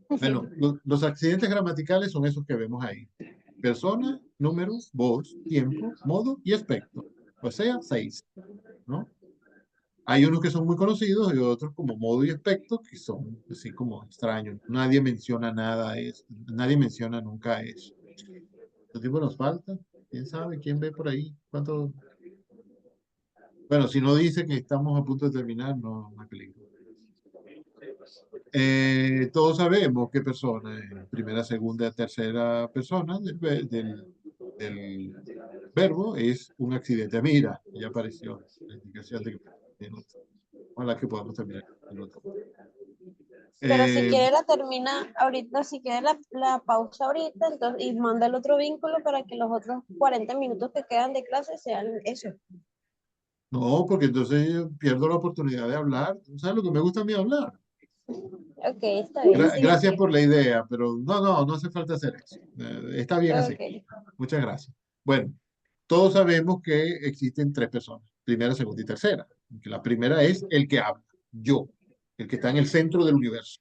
Bueno, los accidentes gramaticales son esos que vemos ahí. Persona, número, voz, tiempo, modo y aspecto. O sea, 6, ¿no? Hay unos que son muy conocidos y otros como modo y aspecto que son así como extraños. Nadie menciona nada, nadie menciona nunca eso. ¿Cuánto tiempo nos falta? ¿Quién sabe? ¿Quién ve por ahí? ¿Cuánto? Bueno, si no dice que estamos a punto de terminar, no hay peligro. Todos sabemos qué persona es primera, segunda, tercera persona del verbo es un accidente. Mira, ya apareció la indicación de que ojalá que podamos terminar. Pero si quiere la termina ahorita, si quiere la pausa ahorita, entonces, y manda el otro vínculo para que los otros 40 minutos que quedan de clase sean eso. No, porque entonces yo pierdo la oportunidad de hablar. ¿Sabes lo que me gusta a mí hablar? Ok, está bien, Gracias siguiente. por la idea, pero no hace falta hacer eso. Está bien así. Ok. Muchas gracias. Bueno, todos sabemos que existen tres personas, primera, segunda y tercera. Que la primera es el que habla, yo, el que está en el centro del universo,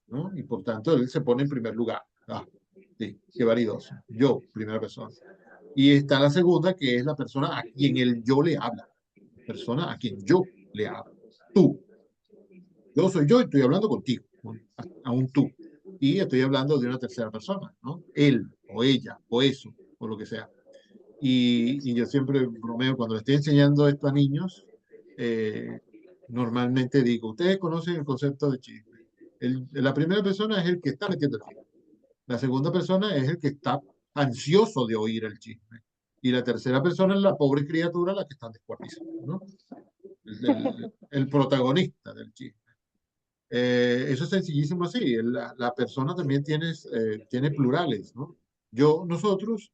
¿no? Y por tanto, él se pone en primer lugar. Ah, sí, qué vanidoso. Yo, primera persona. Y está la segunda, que es la persona a quien el yo le habla. Persona a quien yo le hablo. Tú. Yo soy yo y estoy hablando contigo, a un tú. Y estoy hablando de una tercera persona, ¿no? Él, o ella, o eso, o lo que sea. Y yo siempre bromeo cuando le estoy enseñando esto a niños, normalmente digo, ustedes conocen el concepto de chisme. La primera persona es el que está metiendo el chisme. La segunda persona es el que está ansioso de oír el chisme. Y la tercera persona es la pobre criatura a la que están descuartizando, ¿no? El protagonista del chisme. Eso es sencillísimo así. La persona también tiene plurales, ¿no? Yo, nosotros,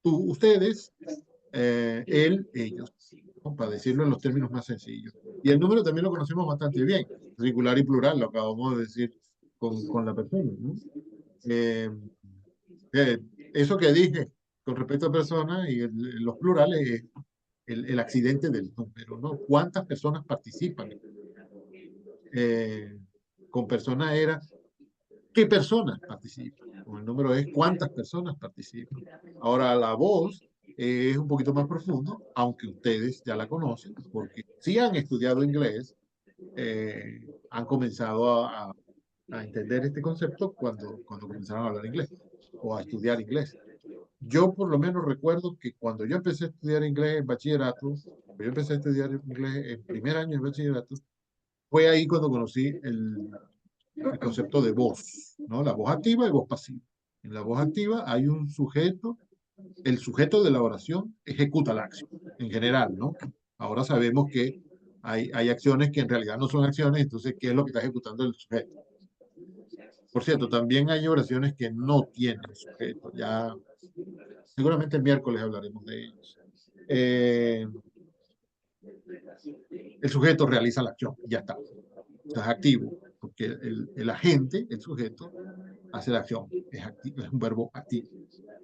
tú, ustedes, él, ellos, ¿no? Para decirlo en los términos más sencillos. Y el número también lo conocemos bastante bien, singular y plural, lo acabamos de decir con la persona, ¿no? Eh, eh, Eso que dije con respecto a personas y los plurales es el accidente del número, ¿no? ¿Cuántas personas participan? Eh, con personas era ¿qué personas participan? Con el número es cuántas personas participan. Ahora, la voz es un poquito más profundo, aunque ustedes ya la conocen, porque si han estudiado inglés, han comenzado a entender este concepto cuando comenzaron a hablar inglés o a estudiar inglés. Yo por lo menos recuerdo que cuando yo empecé a estudiar inglés en bachillerato, yo empecé a estudiar inglés en primer año de bachillerato, fue ahí cuando conocí el concepto de voz, ¿no? La voz activa y voz pasiva. En la voz activa hay un sujeto, el sujeto de la oración ejecuta la acción, en general, ¿no? Ahora sabemos que hay acciones que en realidad no son acciones, entonces, ¿qué es lo que está ejecutando el sujeto? Por cierto, también hay oraciones que no tienen sujeto, ya seguramente el miércoles hablaremos de ellos. El sujeto realiza la acción, ya está. O sea, es activo, porque el agente, el sujeto, hace la acción, es, activo, es un verbo activo.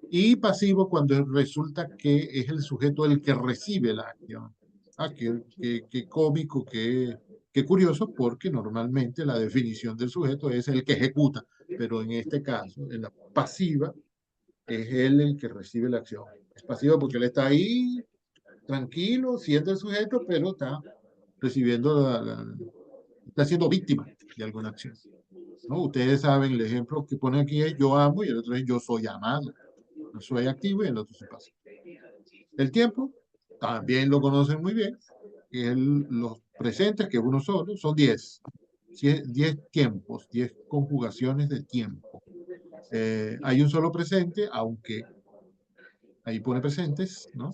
Y pasivo cuando resulta que es el sujeto el que recibe la acción. Ah, qué cómico, qué curioso, porque normalmente la definición del sujeto es el que ejecuta, pero en este caso, en la pasiva, es él el que recibe la acción. Es pasivo porque él está ahí tranquilo, siendo el sujeto, pero está recibiendo está siendo víctima de alguna acción, ¿no? Ustedes saben, el ejemplo que pone aquí es yo amo y el otro es yo soy amado. Yo soy activo y el otro es pasivo. El tiempo también lo conocen muy bien, que es los presentes, que uno solo, son 10. 10 tiempos, 10 conjugaciones de tiempo. Hay un solo presente, aunque ahí pone presentes, ¿no?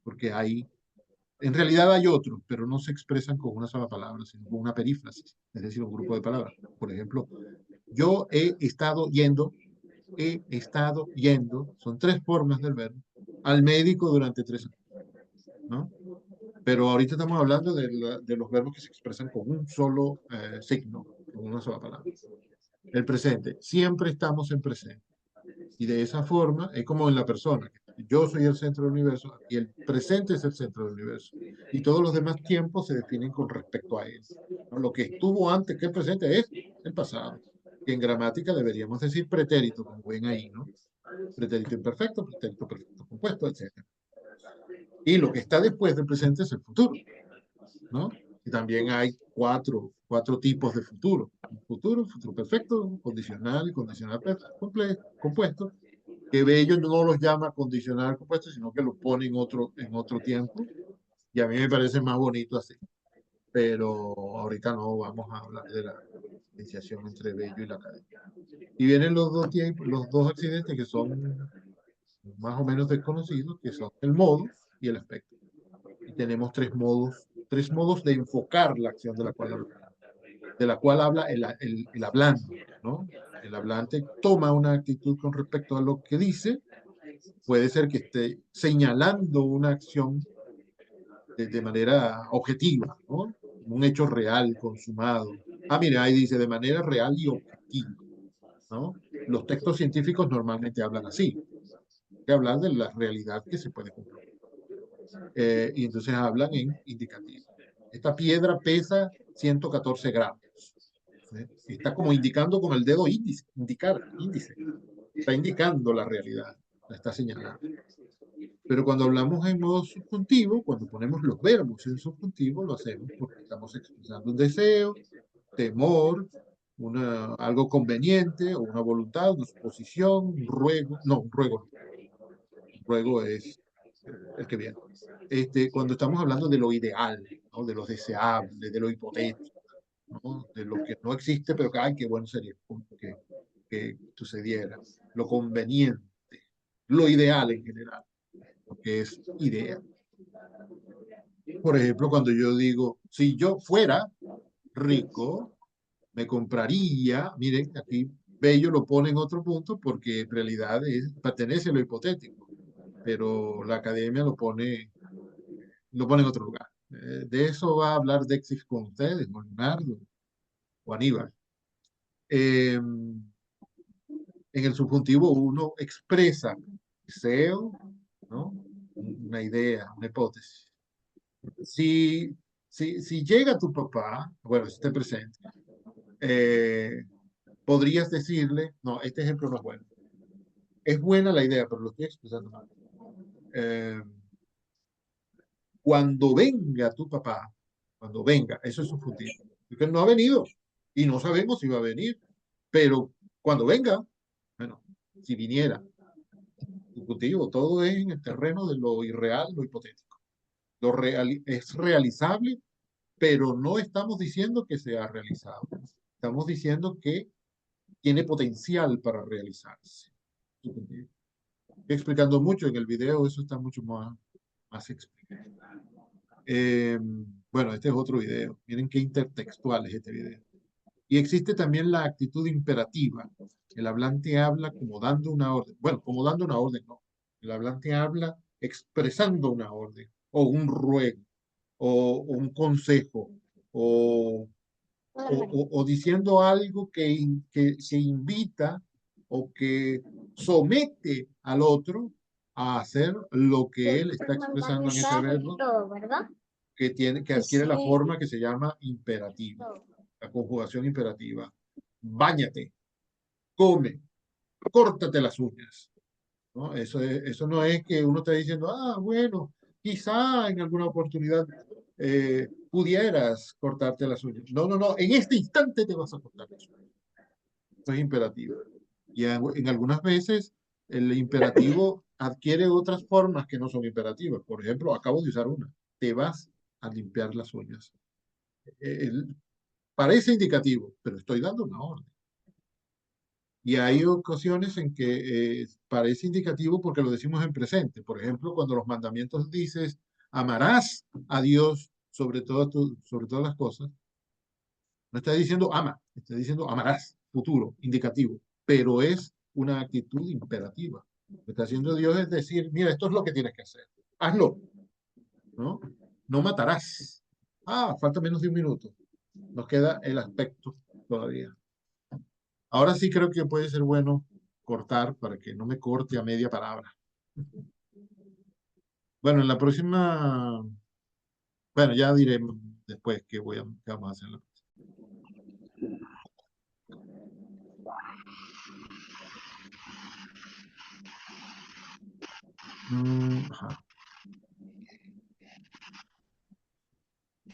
Porque en realidad hay otros, pero no se expresan con una sola palabra, sino con una perífrasis, es decir, un grupo de palabras. Por ejemplo, yo he estado yendo, son tres formas del verbo, al médico durante 3 años, ¿no? Pero ahorita estamos hablando de los verbos que se expresan con un solo signo, con una sola palabra. El presente, siempre estamos en presente. Y de esa forma es como en la persona. Yo soy el centro del universo y el presente es el centro del universo. Y todos los demás tiempos se definen con respecto a él, ¿no? Lo que estuvo antes que el presente es el pasado. Que en gramática deberíamos decir pretérito, como ven ahí, ¿no? Pretérito imperfecto, pretérito perfecto compuesto, etc. Y lo que está después del presente es el futuro, ¿no? Y también hay cuatro tipos de futuro. Futuro perfecto, condicional y condicional compuesto, que Bello no los llama condicional compuesto, sino que los pone en otro tiempo. Y a mí me parece más bonito así. Pero ahorita no vamos a hablar de la diferenciación entre Bello y la academia. Y vienen los dos tiempos, los dos accidentes que son más o menos desconocidos, que son el modo y el aspecto. Y tenemos tres modos de enfocar la acción de la cual habla el hablante, ¿no? El hablante toma una actitud con respecto a lo que dice, puede ser que esté señalando una acción de manera objetiva, ¿no? Un hecho real, consumado, Ah, mira, ahí dice de manera real y objetiva, ¿no? Los textos científicos normalmente hablan así, que hablan de la realidad que se puede comprobar. Y entonces hablan en indicativo. Esta piedra pesa 114 gramos. ¿Sí? Y está como indicando con el dedo índice, índice. Está indicando la realidad, la está señalando. Pero cuando hablamos en modo subjuntivo, cuando ponemos los verbos en subjuntivo, lo hacemos porque estamos expresando un deseo, temor, algo conveniente o una voluntad, una suposición, un ruego. No, un ruego no. Un ruego es el que viene. Cuando estamos hablando de lo ideal, ¿no? De lo deseable, de lo hipotético, ¿no? De lo que no existe, pero que, ay, qué bueno sería que sucediera, lo conveniente, lo ideal en general, lo que es idea. Por ejemplo, cuando yo digo, si yo fuera rico, me compraría, miren, aquí Bello lo pone en otro punto porque en realidad pertenece a lo hipotético, pero la academia lo pone en otro lugar. De eso va a hablar Dexis con ustedes, con Leonardo o Aníbal. En el subjuntivo uno expresa deseo, ¿no? Una idea, una hipótesis. Si llega tu papá, bueno, si esté presente, podrías decirle, no, este ejemplo no es bueno. Es buena la idea, pero lo estoy expresando mal. Cuando venga tu papá, cuando venga, eso es subjuntivo, porque no ha venido y no sabemos si va a venir, pero cuando venga, bueno, si viniera, subjuntivo, todo es en el terreno de lo irreal, lo hipotético. Lo real, es realizable, pero no estamos diciendo que sea realizado. Estamos diciendo que tiene potencial para realizarse. Subjuntivo. Estoy explicando mucho en el video, eso está mucho más explicado. Bueno, este es otro video. Miren qué intertextual es este video. Y existe también la actitud imperativa. El hablante habla como dando una orden. Bueno, como dando una orden, no. El hablante habla expresando una orden, o un ruego, o un consejo, o diciendo algo que invita o que somete al otro a hacer lo que él está expresando en ese verbo, que adquiere la forma que se llama imperativo, la conjugación imperativa. Báñate, come, córtate las uñas, ¿no? Eso no es que uno esté diciendo, ah, bueno, quizá en alguna oportunidad pudieras cortarte las uñas. No, no, no, en este instante te vas a cortar las uñas. Eso es imperativo. Y en algunas veces el imperativo adquiere otras formas que no son imperativas. Por ejemplo, acabo de usar una. Te vas a limpiar las uñas. Parece indicativo, pero estoy dando una orden. Y hay ocasiones en que parece indicativo porque lo decimos en presente. Por ejemplo, cuando los mandamientos dices, amarás a Dios sobre todas las cosas, no está diciendo ama, está diciendo amarás, futuro, indicativo, pero es una actitud imperativa. Lo que está haciendo Dios es decir, mira, esto es lo que tienes que hacer, hazlo, ¿no? No matarás. Ah, falta menos de un minuto. Nos queda el aspecto todavía. Ahora sí creo que puede ser bueno cortar para que no me corte a media palabra. Bueno, en la próxima, bueno, ya diré después qué vamos a hacer en la próxima. Ajá.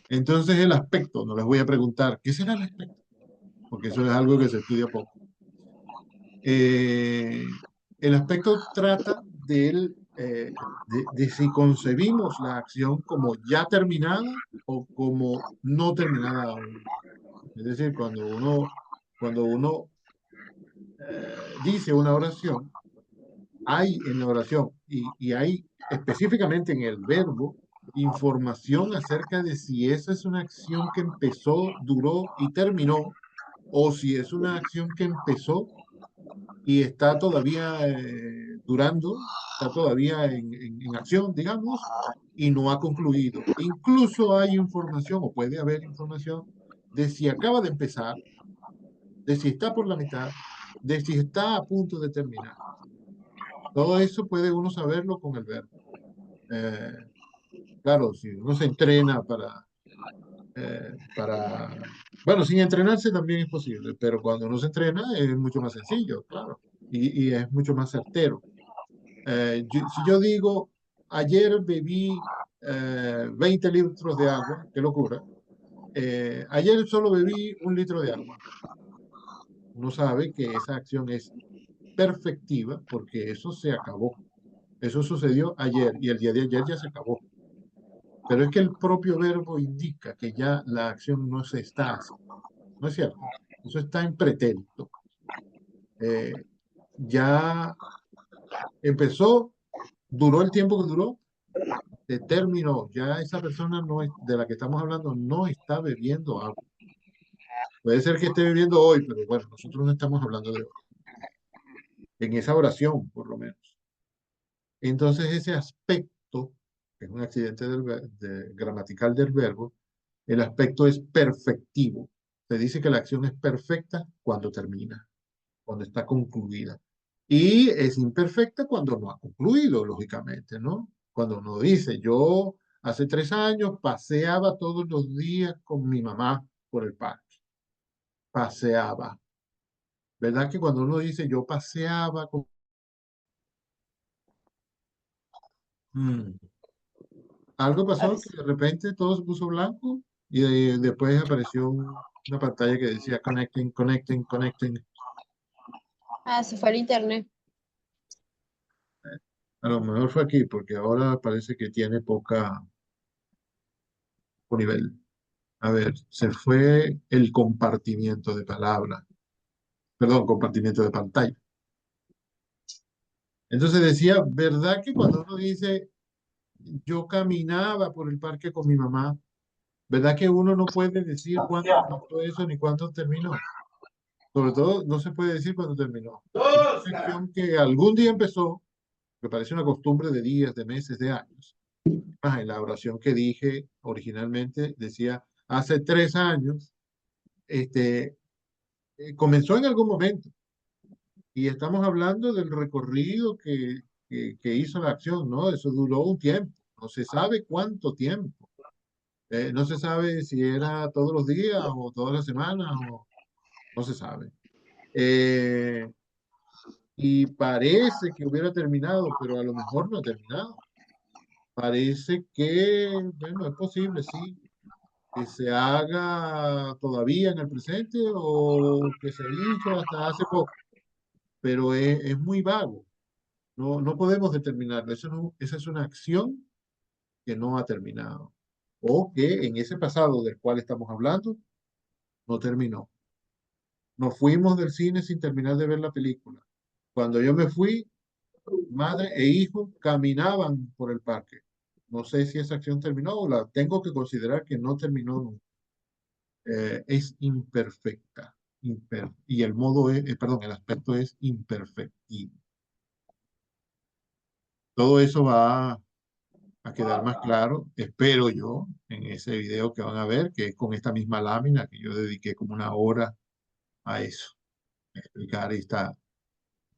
Entonces el aspecto, no les voy a preguntar, ¿qué será el aspecto? Porque eso es algo que se estudia poco. El aspecto trata de si concebimos la acción como ya terminada o como no terminada aún. Es decir, cuando uno dice una oración, hay en la oración y hay específicamente en el verbo información acerca de si esa es una acción que empezó, duró y terminó, o si es una acción que empezó y está todavía durando, está todavía en acción, digamos, y no ha concluido. Incluso hay información, o puede haber información, de si acaba de empezar, de si está por la mitad, de si está a punto de terminar. Todo eso puede uno saberlo con el verbo. Eh, claro, si uno se entrena bueno, sin entrenarse también es posible, pero cuando uno se entrena es mucho más sencillo, claro, y es mucho más certero. Si yo digo, ayer bebí 20 litros de agua, qué locura, ayer solo bebí 1 litro de agua. Uno sabe que esa acción es perfectiva porque eso se acabó. Eso sucedió ayer y el día de ayer ya se acabó. Pero es que el propio verbo indica que ya la acción no se está haciendo. ¿No es cierto? Eso está en pretérito. Eh, ya empezó, duró el tiempo que duró, se terminó. Ya esa persona de la que estamos hablando no está bebiendo agua. Puede ser que esté bebiendo hoy, pero bueno, nosotros no estamos hablando de hoy. En esa oración, por lo menos. Entonces, ese aspecto, que es un accidente gramatical del verbo, el aspecto es perfectivo. Se dice que la acción es perfecta cuando termina, cuando está concluida. Y es imperfecta cuando no ha concluido, lógicamente, ¿no? Cuando uno dice, yo hace 3 años paseaba todos los días con mi mamá por el parque. Paseaba. ¿Verdad que cuando uno dice, yo paseaba con... Mm. Algo pasó que de repente todo se puso blanco y después apareció una pantalla que decía connecting, connecting, connecting. Ah, se fue el internet. A lo mejor fue aquí porque ahora parece que tiene poco nivel. A ver, se fue el compartimiento de palabra. Perdón, compartimiento de pantalla. Entonces decía, ¿verdad que cuando uno dice, yo caminaba por el parque con mi mamá, ¿verdad que uno no puede decir cuándo empezó eso ni cuándo terminó? Sobre todo, no se puede decir cuándo terminó. Es una acción que algún día empezó, que parece una costumbre de días, de meses, de años. En la oración que dije originalmente decía, hace 3 años, comenzó en algún momento. Y estamos hablando del recorrido que hizo la acción, ¿no? Eso duró un tiempo. No se sabe cuánto tiempo. No se sabe si era todos los días o todas las semanas, o no se sabe. Y parece que hubiera terminado, pero a lo mejor no ha terminado. Parece que, bueno, es posible, sí, que se haga todavía en el presente o que se hizo hasta hace poco, pero es muy vago. No podemos determinarlo. Esa es una acción que no ha terminado o que en ese pasado del cual estamos hablando no terminó. Nos fuimos del cine sin terminar de ver la película. Cuando yo me fui, madre e hijo caminaban por el parque. No sé si esa acción terminó o la tengo que considerar que no terminó nunca. Es imperfecta. Y el modo es, perdón, el aspecto es imperfectivo. Todo eso va a quedar más claro, espero yo, en ese video que van a ver, que es con esta misma lámina que yo dediqué como 1 hora a eso, a explicar esta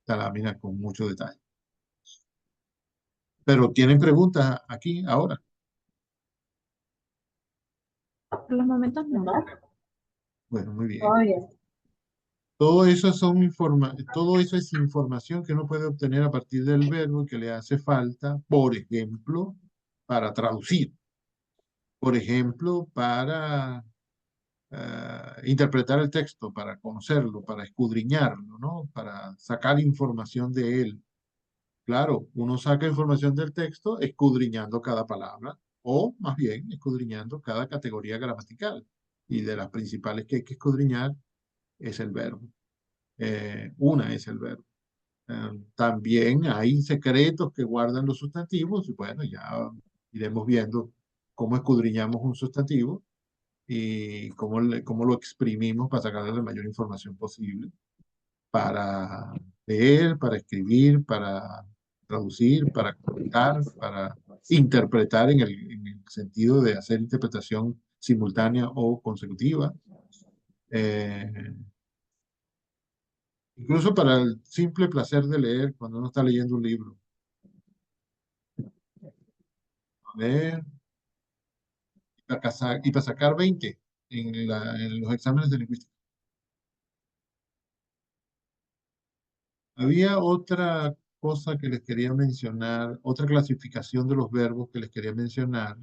lámina con mucho detalle. Pero ¿tienen preguntas aquí ahora? Por los momentos no. Bueno, muy bien. Oye, Todo eso es información que uno puede obtener a partir del verbo y que le hace falta, por ejemplo, para traducir, por ejemplo, para interpretar el texto, para conocerlo, para escudriñarlo, ¿no? Para sacar información de él. Claro, uno saca información del texto escudriñando cada palabra o más bien escudriñando cada categoría gramatical. Y de las principales que hay que escudriñar es el verbo. Una es el verbo. También hay secretos que guardan los sustantivos y bueno, ya iremos viendo cómo escudriñamos un sustantivo y cómo lo exprimimos para sacarle la mayor información posible, para leer, para escribir, para traducir, para comentar, para interpretar en el sentido de hacer interpretación simultánea o consecutiva. Eh, incluso para el simple placer de leer cuando uno está leyendo un libro. A ver, y para sacar 20 en los exámenes de lingüística. Había otra cosa que les quería mencionar, otra clasificación de los verbos que les quería mencionar,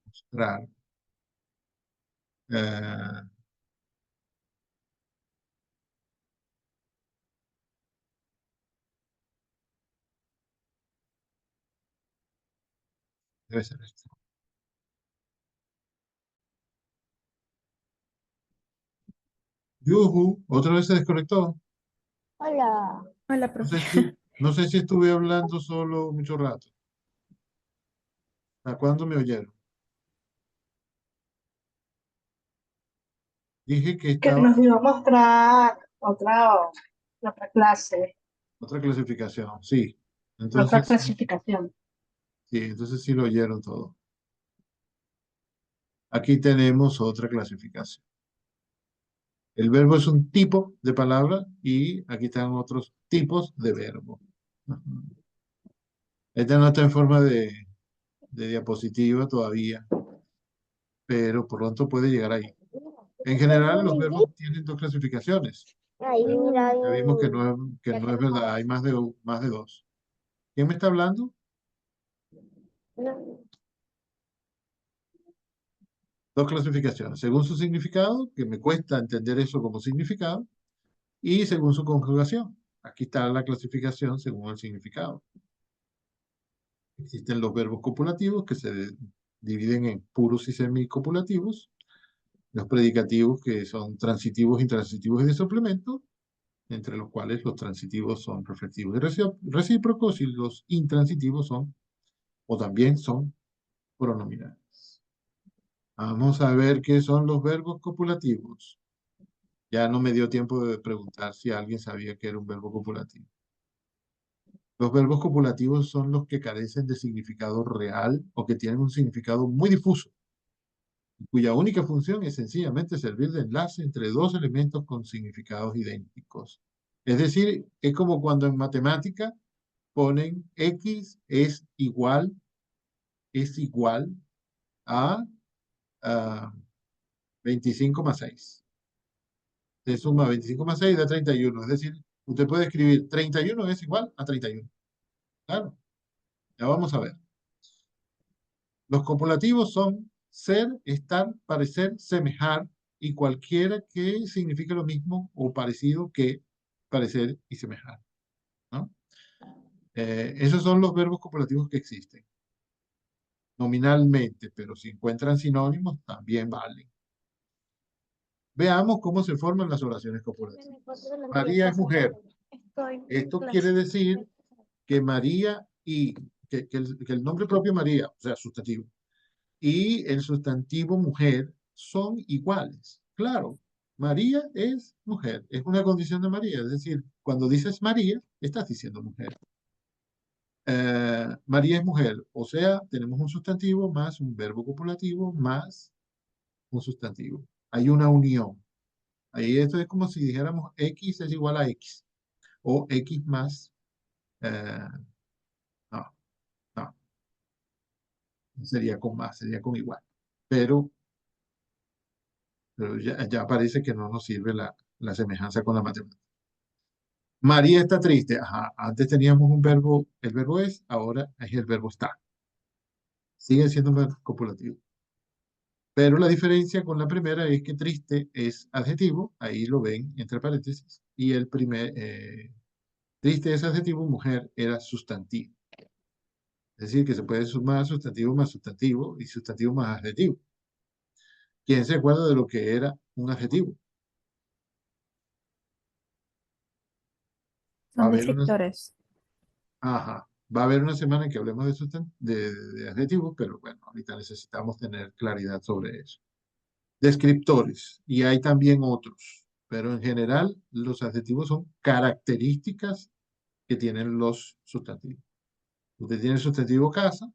mostrar. Eh, debe ser esto. Yuhu, otra vez se desconectó. Hola. Hola, No profe. sé no sé si estuve hablando solo mucho rato. ¿A cuándo me oyeron? Dije que Que estaba nos iba a mostrar otra clase, otra clasificación, sí. otra Entonces, clasificación. sí, entonces sí lo oyeron todo. Aquí tenemos otra clasificación. El verbo es un tipo de palabra y aquí están otros tipos de verbo. Ujú. Esta no está en forma de diapositiva todavía, pero pronto puede llegar ahí. En general, los verbos tienen dos clasificaciones. Ahí, mira, Ya vimos que no es verdad, hay más de dos. ¿Quién me está hablando? no. Dos clasificaciones, según su significado, que me cuesta entender eso como significado, y según su conjugación. Aquí está la clasificación según el significado. Existen los verbos copulativos que se dividen en puros y semicopulativos, los predicativos que son transitivos, intransitivos y de suplemento, entre los cuales los transitivos son reflexivos y recíprocos y los intransitivos son o también son pronominales. Vamos a ver qué son los verbos copulativos. Ya no me dio tiempo de preguntar si alguien sabía que era un verbo copulativo. Los verbos copulativos son los que carecen de significado real o que tienen un significado muy difuso, cuya única función es sencillamente servir de enlace entre dos elementos con significados idénticos. Es decir, es como cuando en matemática ponen x es igual a, a 25 más 6. Se suma 25 más 6 da 31. Es decir, usted puede escribir 31 es igual a 31. Claro, ya vamos a ver. Los copulativos son ser, estar, parecer, semejar y cualquiera que signifique lo mismo o parecido que parecer y semejar, ¿no? Esos son los verbos copulativos que existen nominalmente, pero si encuentran sinónimos también valen. Veamos cómo se forman las oraciones copulativas. María es mujer. Estoy en Esto quiere clase. decir que María y que el nombre propio María, o sea, sustantivo, y el sustantivo mujer son iguales. Claro, María es mujer, es una condición de María, es decir, cuando dices María, estás diciendo mujer. María es mujer, o sea, tenemos un sustantivo más un verbo copulativo más un sustantivo. Hay una unión. Ahí esto es como si dijéramos X es igual a X o X más, eh, no, no, no sería con más, sería con igual. Pero ya parece que no nos sirve la semejanza con la matemática. María está triste. Ajá, antes teníamos un verbo, el verbo es, ahora es el verbo está. Sigue siendo un verbo copulativo. Pero la diferencia con la primera es que triste es adjetivo, ahí lo ven entre paréntesis, y triste es adjetivo, mujer era sustantivo. Es decir, que se puede sumar sustantivo más sustantivo y sustantivo más adjetivo. ¿Quién se acuerda de lo que era un adjetivo? Va a Son haber una, descriptores. ajá, va a haber una semana en que hablemos de adjetivos, pero bueno, ahorita necesitamos tener claridad sobre eso. Descriptores, y hay también otros, pero en general los adjetivos son características que tienen los sustantivos. Usted tiene el sustantivo casa,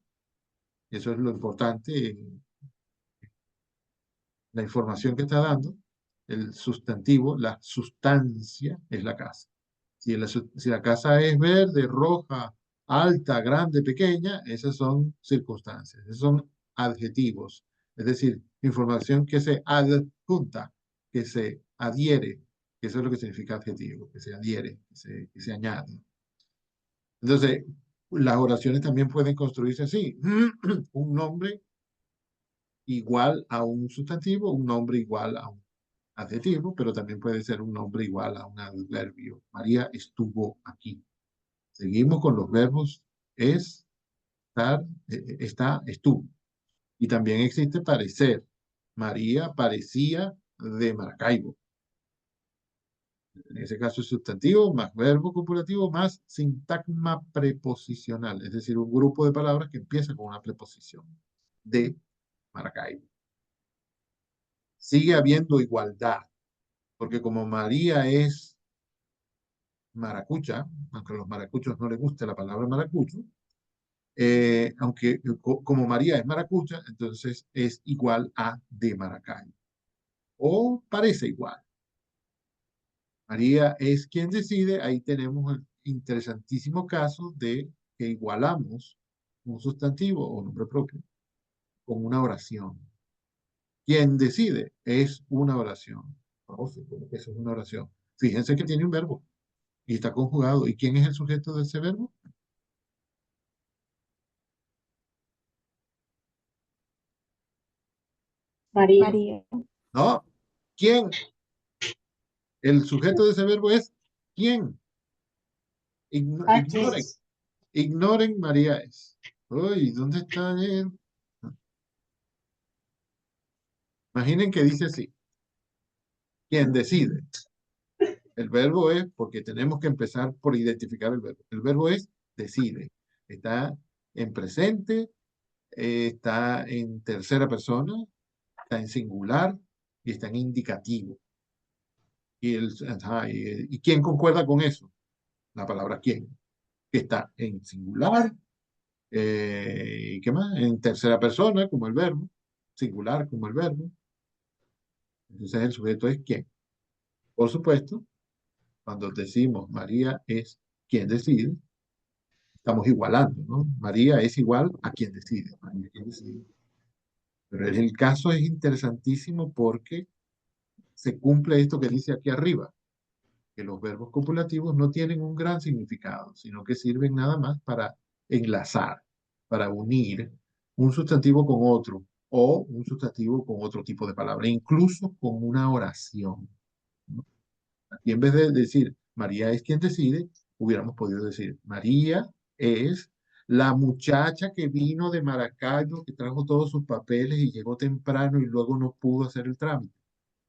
eso es lo importante la información que está dando, el sustantivo, la sustancia es la casa. Si la casa es verde, roja, alta, grande, pequeña, esas son circunstancias, esos son adjetivos. Es decir, información que se adjunta, que se adhiere, que eso es lo que significa adjetivo, que se adhiere, que se añade. Entonces, las oraciones también pueden construirse así. Un nombre igual a un sustantivo, un nombre igual a un adjetivo, pero también puede ser un nombre igual a un adverbio. María estuvo aquí. Seguimos con los verbos es, estar, está, estuvo. Y también existe parecer. María parecía de Maracaibo. En ese caso es sustantivo más verbo copulativo más sintagma preposicional, es decir, un grupo de palabras que empieza con una preposición de Maracaibo. Sigue habiendo igualdad, porque como María es maracucha, aunque a los maracuchos no les guste la palabra maracucho, aunque como María es maracucha, entonces es igual a de Maracaibo. O parece igual. María es quien decide, ahí tenemos el interesantísimo caso de que igualamos un sustantivo o nombre propio con una oración. Quien decide es una oración. Profe, ¿cómo que eso es una oración? Fíjense que tiene un verbo y está conjugado. ¿Y quién es el sujeto de ese verbo? María. María. No. ¿Quién? El sujeto de ese verbo es ¿quién? Ignoren. Es. Ignoren María es. Uy, ¿dónde está él? Imaginen que dice así. ¿Quién decide? El verbo es, porque tenemos que empezar por identificar el verbo. El verbo es decide. Está en presente, está en tercera persona, está en singular y está en indicativo. ¿Y quién concuerda con eso? La palabra quién, que está en singular, ¿y qué más? En tercera persona, como el verbo, singular, como el verbo. Entonces el sujeto es quién. Por supuesto, cuando decimos María es quien decide, estamos igualando, ¿no? María es igual a quien decide. María es quien decide. Pero el caso es interesantísimo porque se cumple esto que dice aquí arriba, que los verbos copulativos no tienen un gran significado, sino que sirven nada más para enlazar, para unir un sustantivo con otro o un sustantivo con otro tipo de palabra, incluso con una oración, ¿no? Aquí en vez de decir María es quien decide, hubiéramos podido decir María es la muchacha que vino de Maracaibo, que trajo todos sus papeles y llegó temprano y luego no pudo hacer el trámite.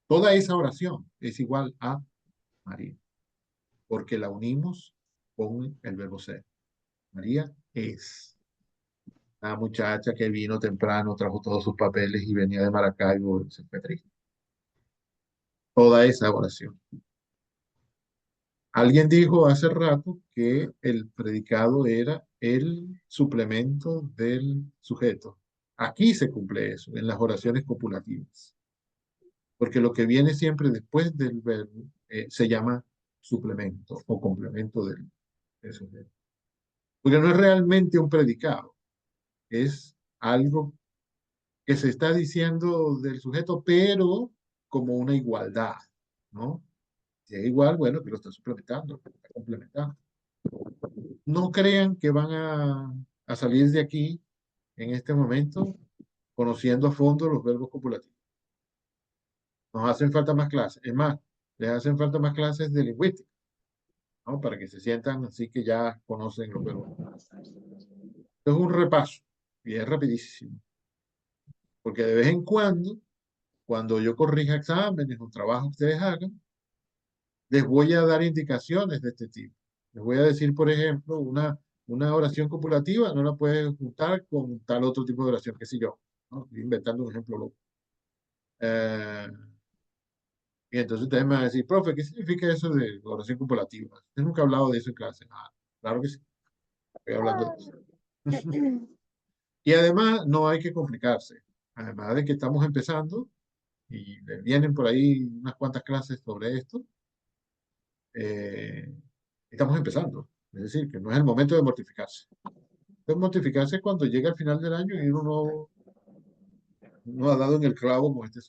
Toda esa oración es igual a María, porque la unimos con el verbo ser. María es la muchacha que vino temprano, trajo todos sus papeles y venía de Maracaibo, se fue triste. Toda esa oración. Alguien dijo hace rato que el predicado era el suplemento del sujeto. Aquí se cumple eso, en las oraciones copulativas. Porque lo que viene siempre después del verbo se llama suplemento o complemento del sujeto. Porque no es realmente un predicado, es algo que se está diciendo del sujeto, pero como una igualdad, ¿no? Si es igual, bueno, que lo está suplementando, que lo está complementando. No crean que van a salir de aquí en este momento conociendo a fondo los verbos copulativos. Nos hacen falta más clases. Es más, les hacen falta más clases de lingüística, ¿no? Para que se sientan así que ya conocen los verbos. Esto es un repaso y es rapidísimo. Porque de vez en cuando yo corrija exámenes o trabajos que ustedes hagan, les voy a dar indicaciones de este tipo. Les voy a decir, por ejemplo, una oración copulativa no la puedes juntar con tal otro tipo de oración, qué sé yo, ¿no? Estoy inventando un ejemplo loco. Y entonces ustedes me van a decir, profe, ¿qué significa eso de oración copulativa? Usted nunca ha hablado de eso en clase. Ah, claro que sí, estoy hablando de eso. Y además no hay que complicarse. Además de que estamos empezando, y vienen por ahí unas cuantas clases sobre esto. Estamos empezando. Es decir, que no es el momento de mortificarse. Entonces, mortificarse es cuando llega al final del año y uno no ha dado en el clavo con este.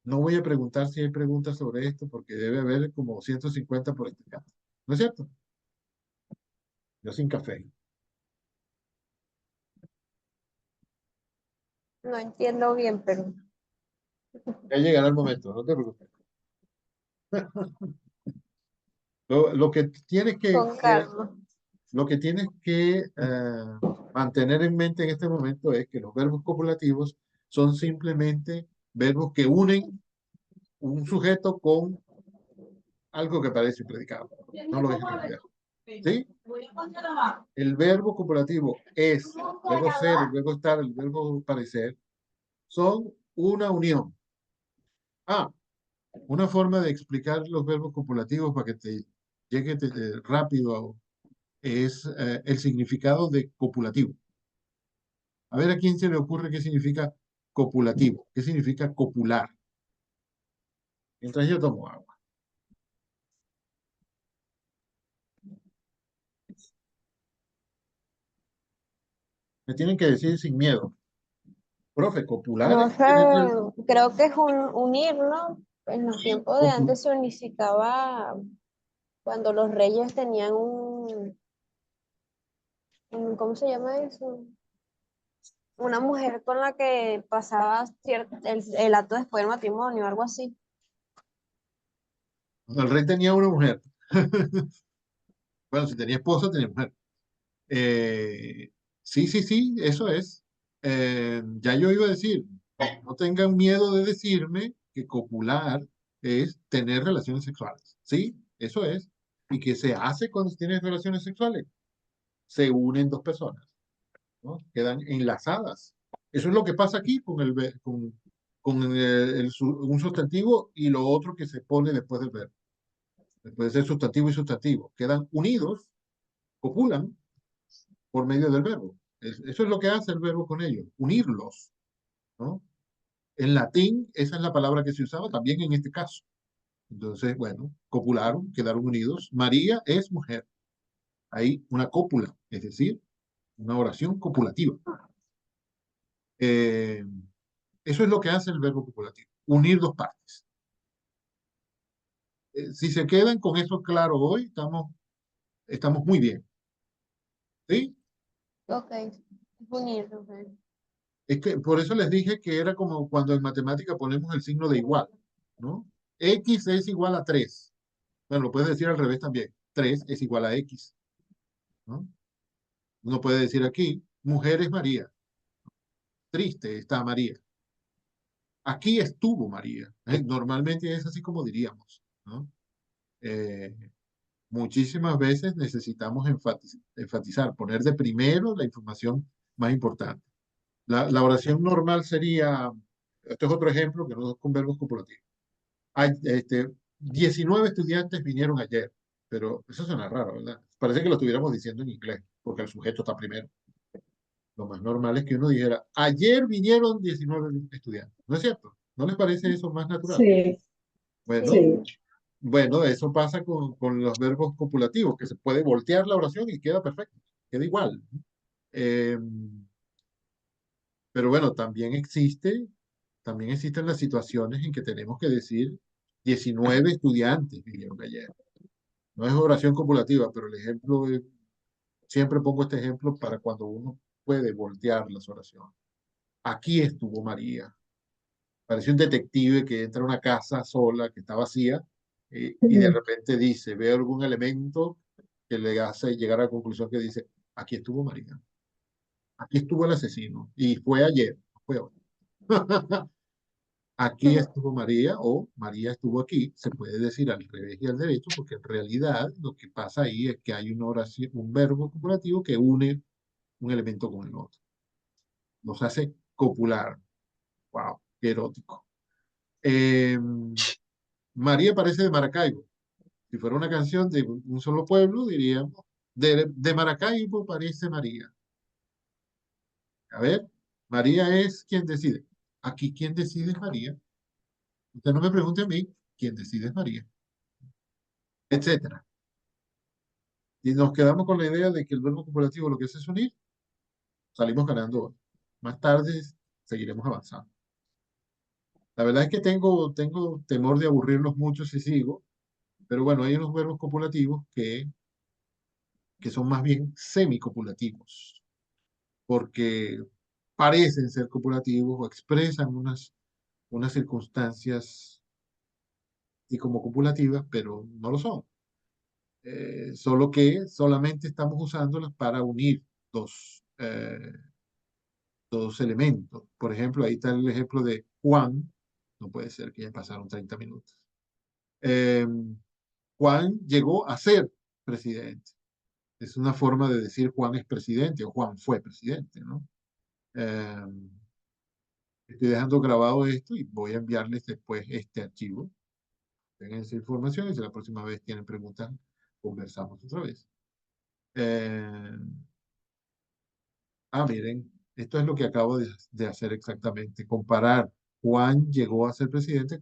No voy a preguntar si hay preguntas sobre esto porque debe haber como 150 por este caso. ¿No es cierto? Yo sin café. No entiendo bien, pero Ya llegará el momento, no te preocupes. Lo que tienes con calma. lo que tienes que mantener en mente en este momento es que los verbos copulativos son simplemente verbos que unen un sujeto con algo que parece un predicado. No lo dejes olvidar. ¿Sí? El verbo copulativo es, el verbo ser, el verbo estar, el verbo parecer, son una unión. Ah, una forma de explicar los verbos copulativos para que te llegue rápido es el significado de copulativo. A ver a quién se le ocurre qué significa copulativo, qué significa copular. Mientras yo tomo agua. Me tienen que decir sin miedo. Profe, copular No es sé, tener creo que es unir, ¿no? En los tiempos de copu- antes se unificaba cuando los reyes tenían ¿cómo se llama eso? Una mujer con la que pasaba el acto después del matrimonio, algo así. el rey tenía una mujer. Bueno, si tenía esposa, tenía mujer. Sí, sí, sí, eso es. Ya yo iba a decir, no tengan miedo de decirme que copular es tener relaciones sexuales. Sí, eso es. ¿Y qué se hace cuando se tienen relaciones sexuales? Se unen dos personas, ¿no? Quedan enlazadas. Eso es lo que pasa aquí con un sustantivo y lo otro que se pone después del verbo. Después de ser sustantivo y sustantivo. Quedan unidos, copulan por medio del verbo. Eso es lo que hace el verbo con ellos, unirlos, ¿no? En latín, esa es la palabra que se usaba también en este caso. Entonces, bueno, copularon, quedaron unidos. María es mujer. Hay una cópula, es decir, una oración copulativa. Eh, Eso es lo que hace el verbo copulativo, unir dos partes. Si se quedan con eso claro hoy, estamos muy bien. ¿Sí? Ok, unir, ok. Es que por eso les dije que era como cuando en matemática ponemos el signo de igual, ¿no? X es igual a 3. Bueno, lo puedes decir al revés también. 3 es igual a X, ¿no? Uno puede decir aquí, mujer es María, triste está María. Aquí estuvo María. Normalmente es así como diríamos, ¿no? Eh, Muchísimas veces necesitamos enfatizar, poner de primero la información más importante. La oración normal sería, esto es otro ejemplo que no es con verbos copulativos. 19 estudiantes vinieron ayer, pero eso suena raro, ¿verdad? Parece que lo estuviéramos diciendo en inglés, porque el sujeto está primero. Lo más normal es que uno dijera, ayer vinieron 19 estudiantes. ¿No es cierto? ¿No les parece eso más natural? Sí, Bueno, sí. bueno, eso pasa con los verbos copulativos, que se puede voltear la oración y queda perfecto, queda igual. Eh, pero bueno, también existen las situaciones en que tenemos que decir 19 estudiantes vinieron ayer. No es oración copulativa, pero el ejemplo, siempre pongo este ejemplo para cuando uno puede voltear las oraciones. Aquí estuvo María. Parece un detective que entra a una casa sola, que está vacía, y de repente dice, ve algún elemento que le hace llegar a la conclusión que dice, aquí estuvo María. Aquí estuvo el asesino. Y fue ayer, no fue hoy. Aquí estuvo María o María estuvo aquí, se puede decir al revés y al derecho, porque en realidad lo que pasa ahí es que hay una oración, un verbo copulativo que une un elemento con el otro. Nos hace copular. Wow, qué erótico. Eh, María parece de Maracaibo. Si fuera una canción de un solo pueblo, diríamos, de Maracaibo parece María. A ver, María es quien decide. Aquí quien decide es María. Usted no me pregunte a mí, quien decide es María, etcétera. Y nos quedamos con la idea de que el verbo copulativo lo que hace es unir, salimos ganando hoy. Más tarde seguiremos avanzando. La verdad es que tengo temor de aburrirlos mucho si sigo, pero bueno, hay unos verbos copulativos que son más bien semicopulativos, porque parecen ser copulativos o expresan unas circunstancias y como copulativas, pero no lo son. Solo que solamente estamos usándolas para unir dos elementos. Por ejemplo, ahí está el ejemplo de Juan. No puede ser que ya pasaron 30 minutos. Eh, Juan llegó a ser presidente. Es una forma de decir Juan es presidente o Juan fue presidente, ¿no? Eh, Estoy dejando grabado esto y voy a enviarles después este archivo. Tengan esa información y si la próxima vez tienen preguntas, conversamos otra vez. Miren, esto es lo que acabo de hacer exactamente. Comparar Juan llegó a ser presidente